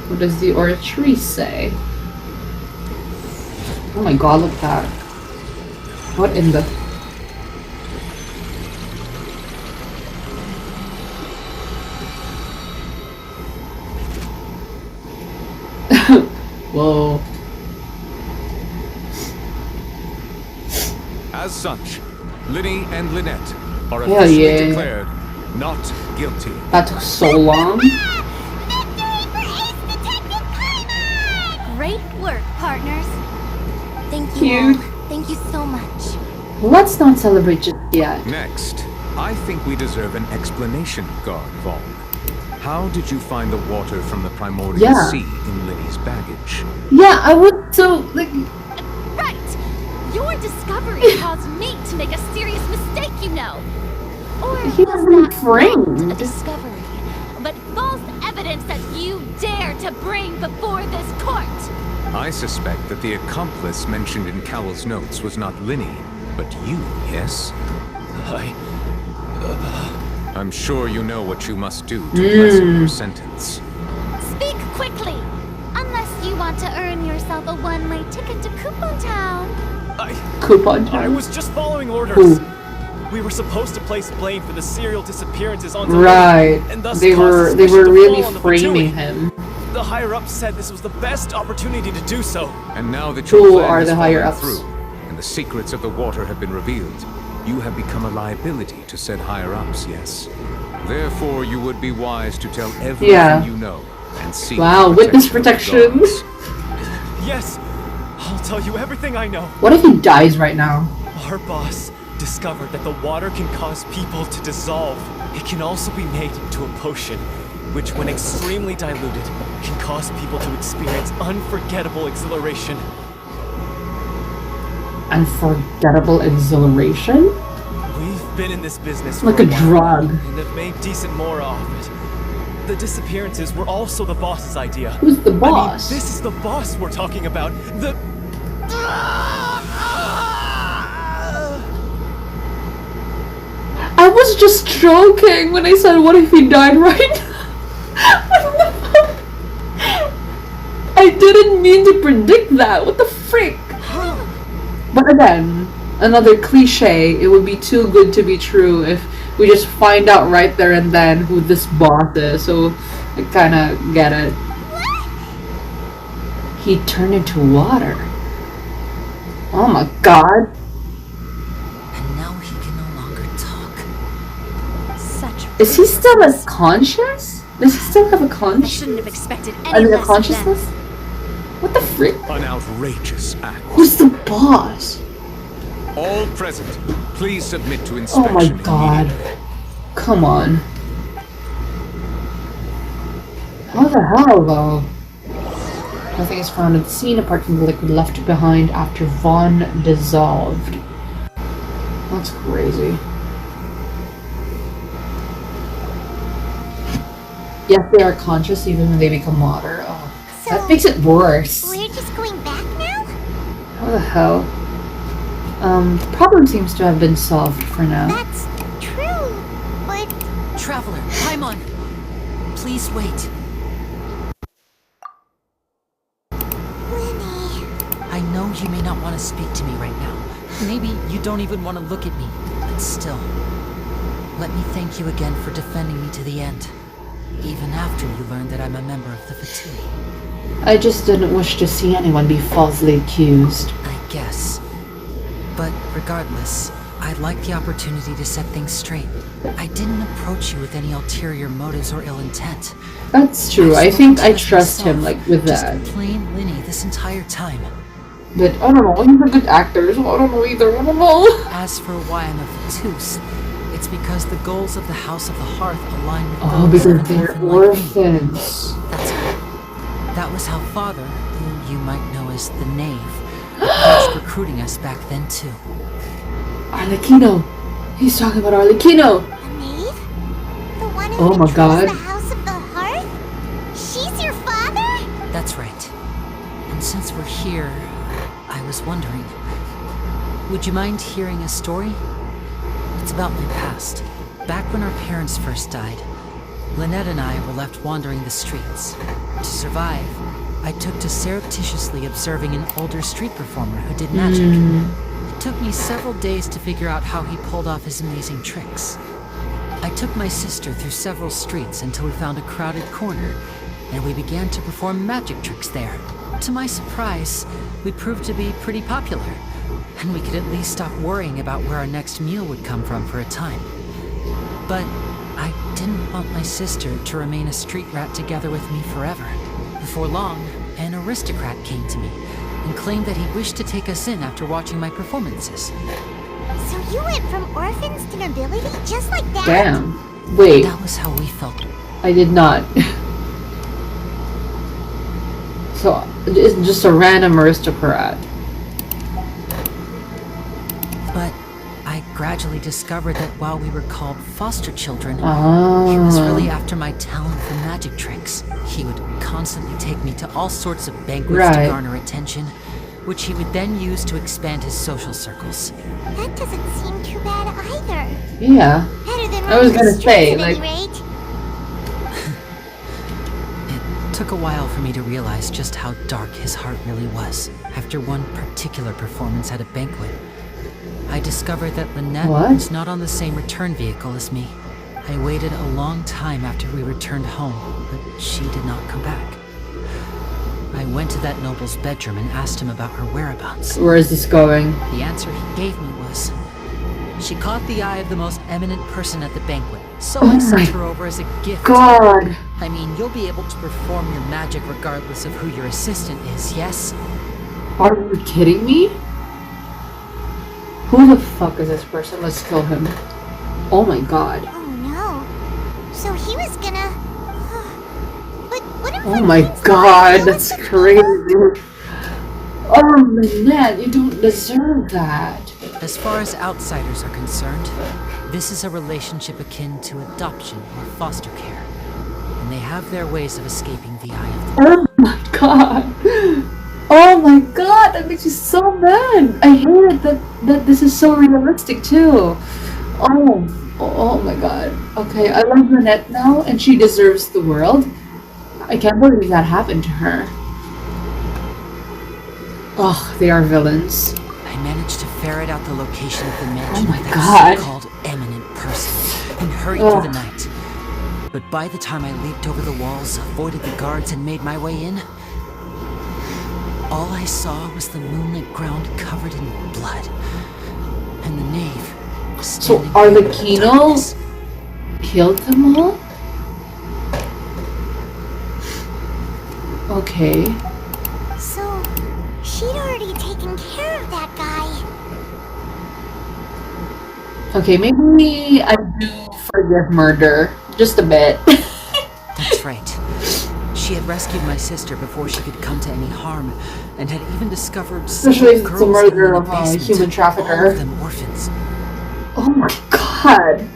Speaker 1: What does the Oratrice say? Oh my god, look at that. What in the... Whoa.
Speaker 5: As such, Linny and Lynette are
Speaker 1: Hell
Speaker 5: officially
Speaker 1: yeah.
Speaker 5: declared not guilty.
Speaker 1: That took so long.
Speaker 2: Great work, partners.
Speaker 10: Thank you
Speaker 1: Cute.
Speaker 10: all. Thank you so much.
Speaker 1: Let's not celebrate just yet.
Speaker 5: Next, I think we deserve an explanation, Guard Vaughn. How did you find the water from the primordial
Speaker 1: Yeah.
Speaker 5: sea in Linny's baggage?
Speaker 1: Yeah, I would so like.
Speaker 4: Right! Your discovery caused me to make a serious mistake, you know. Or
Speaker 1: He
Speaker 4: was
Speaker 1: wasn't
Speaker 4: that
Speaker 1: framed.
Speaker 4: not a discovery, but false evidence that you dare to bring before this court?
Speaker 5: I suspect that the accomplice mentioned in Cowell's notes was not Linny, but you, yes? I'm sure you know what you must do to lessen your sentence.
Speaker 2: Speak quickly, unless you want to earn yourself a one-way ticket to Coupon Town.
Speaker 1: Coupon.
Speaker 12: I was just following orders.
Speaker 1: Who?
Speaker 12: We were supposed to place blame for the serial disappearances onto
Speaker 1: Right.
Speaker 12: Linny, and thus
Speaker 1: They
Speaker 12: cause
Speaker 1: were
Speaker 12: suspicion to
Speaker 1: really
Speaker 12: fall on the
Speaker 1: framing
Speaker 12: Fatui.
Speaker 1: him.
Speaker 12: The higher-ups said this was the best opportunity to do so.
Speaker 5: And now that
Speaker 1: Who
Speaker 5: your plan
Speaker 1: are
Speaker 5: has
Speaker 1: the
Speaker 5: fallen
Speaker 1: higher-ups?
Speaker 5: through, and the secrets of the water have been revealed, you have become a liability to said higher-ups, yes? Therefore, you would be wise to tell everything
Speaker 1: Yeah.
Speaker 5: you know and seek
Speaker 1: Wow,
Speaker 5: the
Speaker 1: witness
Speaker 5: of the
Speaker 1: protection.
Speaker 5: gods.
Speaker 12: Yes, I'll tell you everything I know.
Speaker 1: What if he dies right now?
Speaker 12: Our boss discovered that the water can cause people to dissolve. It can also be made into a potion, which when extremely diluted, can cause people to experience unforgettable exhilaration.
Speaker 1: Unforgettable exhilaration?
Speaker 12: We've been in this business for
Speaker 1: Like a
Speaker 12: while
Speaker 1: drug.
Speaker 12: and have made decent more off it. The disappearances were also the boss's idea.
Speaker 1: Who's the
Speaker 12: I mean,
Speaker 1: boss?
Speaker 12: this is the boss we're talking about. The...
Speaker 1: I was just joking when I said, what if he died right now? I didn't mean to predict that. What the frick? But again, another cliche. It would be too good to be true if we just find out right there and then who this boss is. So I kind of get it. He turned into water. Oh my god.
Speaker 3: And now he can no longer talk.
Speaker 6: Such
Speaker 1: Is he still conscious? Does he still have a conscience?
Speaker 2: Shouldn't have expected
Speaker 1: I
Speaker 2: any
Speaker 1: mean, a
Speaker 2: less of them.
Speaker 1: consciousness? What the frick?
Speaker 5: An outrageous act.
Speaker 1: Who's the boss?
Speaker 5: All present, please submit to
Speaker 1: Oh
Speaker 5: inspection.
Speaker 1: my god.
Speaker 5: immediately.
Speaker 1: Come on. How the hell, though? Nothing is found at the scene apart from the liquid left behind after Vaughn dissolved. That's crazy. Yes, they are conscious even when they become water. Oh, that
Speaker 2: So,
Speaker 1: makes it worse.
Speaker 2: We're just going back now?
Speaker 1: How the hell? The problem seems to have been solved for now.
Speaker 2: That's true, but
Speaker 3: Traveler, Paimon! Please wait.
Speaker 2: Lenny.
Speaker 3: I know you may not want to speak to me right now. Maybe you don't even want to look at me. But still, let me thank you again for defending me to the end. Even after you learned that I'm a member of the Fatui.
Speaker 1: I just didn't wish to see anyone be falsely accused.
Speaker 3: I guess. But regardless, I'd like the opportunity to set things straight. I didn't approach you with any ulterior motives or ill intent.
Speaker 1: That's true. I
Speaker 3: I've
Speaker 1: think
Speaker 3: spoken
Speaker 1: I
Speaker 3: to
Speaker 1: trust him,
Speaker 3: myself,
Speaker 1: like, with
Speaker 3: just
Speaker 1: that.
Speaker 3: plain Linny this entire time.
Speaker 1: But I don't know, he's a good actor, so I don't know either. I don't know.
Speaker 3: As for why I'm a Fatus, it's because the goals of the House of the Hearth align with
Speaker 1: Oh,
Speaker 3: those
Speaker 1: because
Speaker 3: of an
Speaker 1: they're
Speaker 3: orphan like me.
Speaker 1: orphans.
Speaker 3: That's it. That was how Father, who you might know as the Knave, approached recruiting us back then too.
Speaker 1: Arlecchino! He's talking about Arlecchino!
Speaker 2: A knave? The one who
Speaker 1: Oh my
Speaker 2: controls
Speaker 1: god.
Speaker 2: the House of the Hearth? She's your father?
Speaker 3: That's right. And since we're here, I was wondering, would you mind hearing a story? It's about my past. Back when our parents first died, Lynette and I were left wandering the streets. To survive, I took to surreptitiously observing an older street performer who did magic. It took me several days to figure out how he pulled off his amazing tricks. I took my sister through several streets until we found a crowded corner, and we began to perform magic tricks there. To my surprise, we proved to be pretty popular. and we could at least stop worrying about where our next meal would come from for a time. But I didn't want my sister to remain a street rat together with me forever. Before long, an aristocrat came to me and claimed that he wished to take us in after watching my performances.
Speaker 2: So you went from orphans to nobility just like that?
Speaker 1: Damn. Wait,
Speaker 3: That was how we felt.
Speaker 1: I did not. So, it's just a random aristocrat.
Speaker 3: But I gradually discovered that while we were called foster children, he was really after my talent for magic tricks. He would constantly take me to all sorts of banquets to garner attention, which he would then use to expand his social circles.
Speaker 2: That doesn't seem too bad either.
Speaker 1: Yeah.
Speaker 2: Better than
Speaker 1: I was
Speaker 2: roaming
Speaker 1: gonna
Speaker 2: the
Speaker 1: say,
Speaker 2: streets at
Speaker 1: like-
Speaker 2: any rate.
Speaker 3: It took a while for me to realize just how dark his heart really was. After one particular performance at a banquet, I discovered that Lynette was not on the same return vehicle as me. I waited a long time after we returned home, but she did not come back. I went to that noble's bedroom and asked him about her whereabouts.
Speaker 1: Where is this going?
Speaker 3: The answer he gave me was, she caught the eye of the most eminent person at the banquet, so I sent her over as a gift.
Speaker 1: God!
Speaker 3: I mean, you'll be able to perform your magic regardless of who your assistant is, yes?
Speaker 1: Are you kidding me? Who the fuck is this person? Let's kill him. Oh my god.
Speaker 2: Oh no. So he was gonna... But what if
Speaker 1: Oh my god, that's crazy. Oh, Lynette, you don't deserve that.
Speaker 3: As far as outsiders are concerned, this is a relationship akin to adoption or foster care. And they have their ways of escaping the eye of the
Speaker 1: Oh my god. Oh my god, that makes me so mad. I hate it that this is so realistic too. Oh my god. Okay, I love Lynette now and she deserves the world. I can't believe that happened to her. Oh, they are villains.
Speaker 3: I managed to ferret out the location of the mansion
Speaker 1: Oh my
Speaker 3: of
Speaker 1: God.
Speaker 3: that so-called eminent person and hurried through the night. But by the time I leaped over the walls, avoided the guards, and made my way in, all I saw was the moonlit ground covered in blood, and the knave
Speaker 1: So
Speaker 3: standing
Speaker 1: Arlecchino killed them all? Okay.
Speaker 2: So, she'd already taken care of that guy.
Speaker 1: Okay, maybe I do forgive murder. Just a bit.
Speaker 3: That's right. She had rescued my sister before she could come to any harm, and had even discovered
Speaker 1: Especially if
Speaker 3: several
Speaker 1: it's a
Speaker 3: girls
Speaker 1: murder
Speaker 3: in
Speaker 1: of
Speaker 3: the
Speaker 1: a
Speaker 3: basement,
Speaker 1: human
Speaker 3: all
Speaker 1: trafficker.
Speaker 3: of them orphans.
Speaker 1: Oh my god.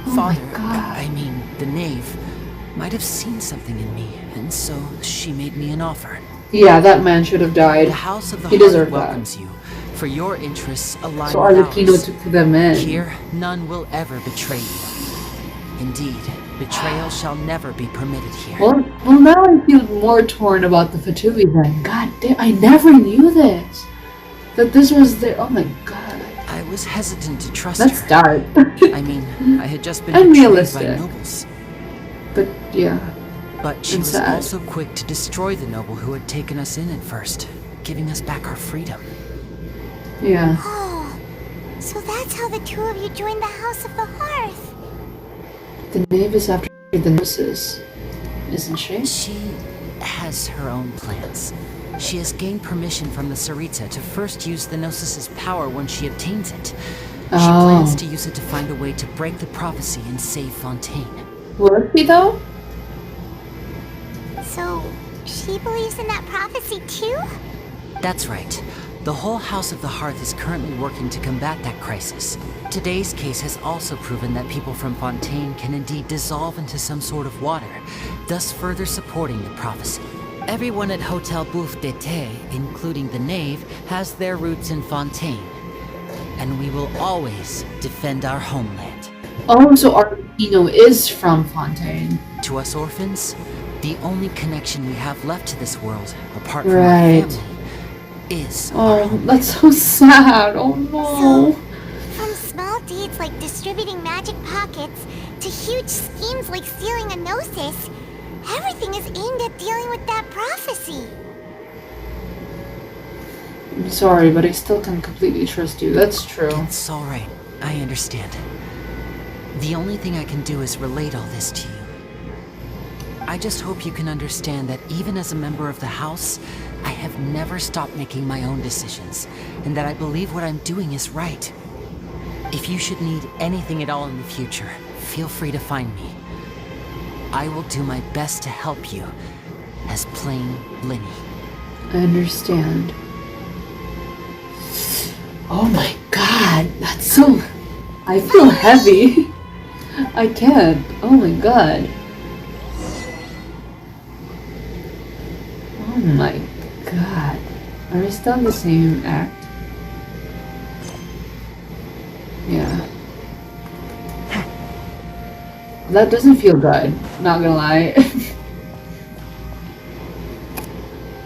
Speaker 1: Oh
Speaker 3: Father,
Speaker 1: my god.
Speaker 3: I mean, the knave, might have seen something in me, and so she made me an offer.
Speaker 1: Yeah, that man should have died.
Speaker 3: The House of the
Speaker 1: He
Speaker 3: Heart
Speaker 1: deserved that.
Speaker 3: welcomes you, for your interests align
Speaker 1: So
Speaker 3: with
Speaker 1: Arlecchino
Speaker 3: ours.
Speaker 1: took them in.
Speaker 3: Here, none will ever betray you. Indeed, betrayal shall never be permitted here.
Speaker 1: Well, now I feel more torn about the Fatui then. God damn, I never knew this. That this was the. Oh my god.
Speaker 3: I was hesitant to trust
Speaker 1: That's
Speaker 3: her.
Speaker 1: dark.
Speaker 3: I mean, I had just been
Speaker 1: And
Speaker 3: betrayed
Speaker 1: realistic.
Speaker 3: by nobles.
Speaker 1: But yeah.
Speaker 3: But she
Speaker 1: And
Speaker 3: was
Speaker 1: sad.
Speaker 3: also quick to destroy the noble who had taken us in at first, giving us back our freedom.
Speaker 1: Yeah.
Speaker 2: Oh, so that's how the two of you joined the House of the Hearth.
Speaker 1: The knave is after the nurses, isn't she?
Speaker 3: She has her own plans. She has gained permission from the Sarita to first use the Gnosis's power when she obtains it. She plans to use it to find a way to break the prophecy and save Fontaine.
Speaker 1: Will he though?
Speaker 2: So, she believes in that prophecy too?
Speaker 3: That's right. The whole House of the Hearth is currently working to combat that crisis. Today's case has also proven that people from Fontaine can indeed dissolve into some sort of water, thus further supporting the prophecy. Everyone at Hotel Bouffe d'été, including the knave, has their roots in Fontaine. And we will always defend our homeland.
Speaker 1: Oh, so Arlecchino is from Fontaine.
Speaker 3: To us orphans, the only connection we have left to this world, apart from our
Speaker 1: Right.
Speaker 3: family, is our
Speaker 1: Oh,
Speaker 3: homeland.
Speaker 1: that's so sad. Oh no.
Speaker 2: From small deeds like distributing magic pockets to huge schemes like stealing a gnosis, everything is aimed at dealing with that prophecy.
Speaker 1: I'm sorry, but I still can't completely trust you. That's true.
Speaker 3: It's alright. I understand. The only thing I can do is relate all this to you. I just hope you can understand that even as a member of the House, I have never stopped making my own decisions, and that I believe what I'm doing is right. If you should need anything at all in the future, feel free to find me. I will do my best to help you, as plain Linny.
Speaker 1: I understand. Oh my god, that's so... I feel heavy. I can't. Oh my god. Oh my god. Are we still in the same act? Yeah. That doesn't feel good, not gonna lie.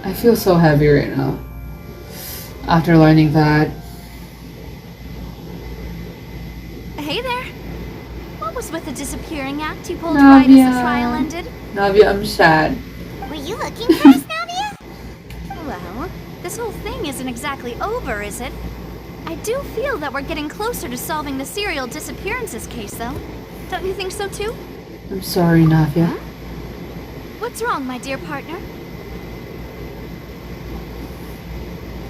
Speaker 1: I feel so heavy right now. After learning that.
Speaker 6: Hey there. What was with the disappearing act you pulled right as the trial ended?
Speaker 1: Navia, I'm sad.
Speaker 2: Were you looking for us, Navia?
Speaker 6: Well, this whole thing isn't exactly over, is it? I do feel that we're getting closer to solving the serial disappearances case, though. Don't you think so, too?
Speaker 1: I'm sorry, Navia.
Speaker 6: Huh? What's wrong, my dear partner?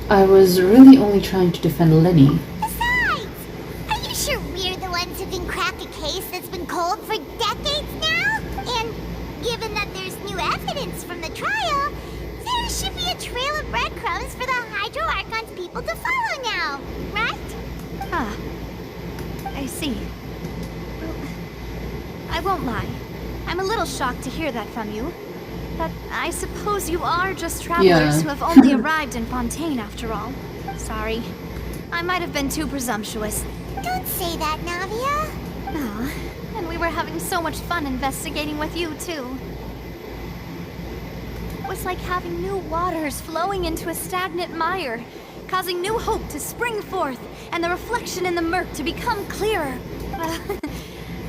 Speaker 1: I was really only trying to defend Lenny.
Speaker 2: Besides, are you sure we're the ones who can crack a case that's been cold for decades now? And given that there's new evidence from the trial, there should be a trail of breadcrumbs for the Hydro Archon's people to follow now, right?
Speaker 6: Ah, I see. Well, I won't lie. I'm a little shocked to hear that from you. But I suppose you are just travelers who have only arrived in Fontaine after all. Sorry. I might have been too presumptuous.
Speaker 2: Don't say that, Navia.
Speaker 6: Oh, and we were having so much fun investigating with you, too. It was like having new waters flowing into a stagnant mire, causing new hope to spring forth, and the reflection in the murk to become clearer.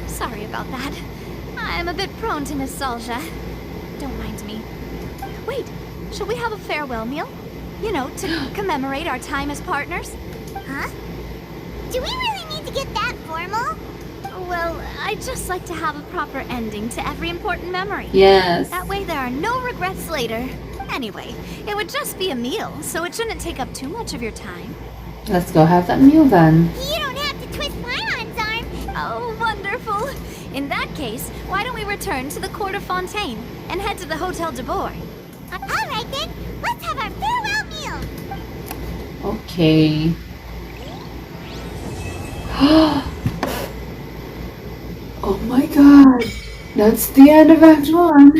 Speaker 6: Sorry about that. I'm a bit prone to nostalgia. Don't mind me. Wait, should we have a farewell meal? You know, to commemorate our time as partners?
Speaker 2: Huh? Do we really need to get that formal?
Speaker 6: Well, I'd just like to have a proper ending to every important memory.
Speaker 1: Yes.
Speaker 6: That way there are no regrets later. Anyway, it would just be a meal, so it shouldn't take up too much of your time.
Speaker 1: Let's go have that meal then.
Speaker 2: You don't have to twist Paimon's arm.
Speaker 6: Oh, wonderful. In that case, why don't we return to the court of Fontaine and head to the Hotel de Boer?
Speaker 2: All right then, let's have our farewell meal.
Speaker 1: Okay. Oh my god. That's the end of Act 1.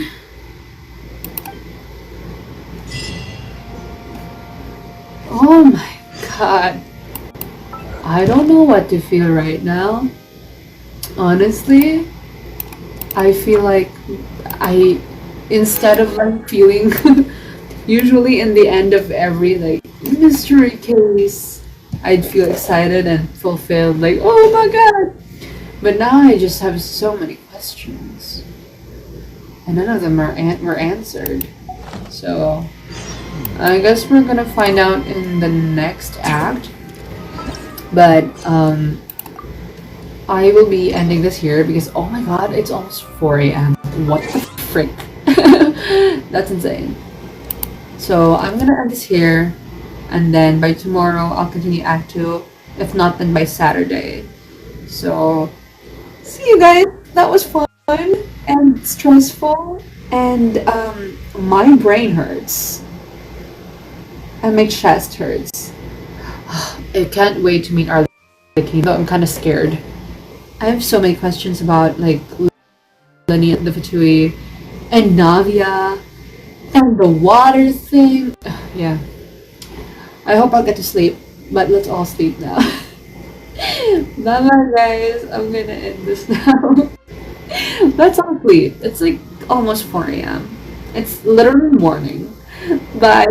Speaker 1: Oh my god. I don't know what to feel right now. Honestly, I feel like instead of like feeling usually in the end of every like mystery case, I'd feel excited and fulfilled, like, oh my god. But now I just have so many questions, and none of them were answered. So I guess we're gonna find out in the next act. But I will be ending this here because, oh my god, it's almost 4 a.m. What the frick? That's insane. So I'm gonna end this here, and then by tomorrow I'll continue Act 2. If not, then by Saturday. So see you guys. That was fun and stressful, and my brain hurts and my chest hurts. I can't wait to meet our king, though I'm kind of scared. I have so many questions about like Lenny and the Fatui and Navia and the water thing. Yeah. I hope I'll get to sleep, but let's all sleep now. Bye bye guys. I'm gonna end this now. Let's all sleep. It's like almost 4 a.m. It's literally morning. Bye.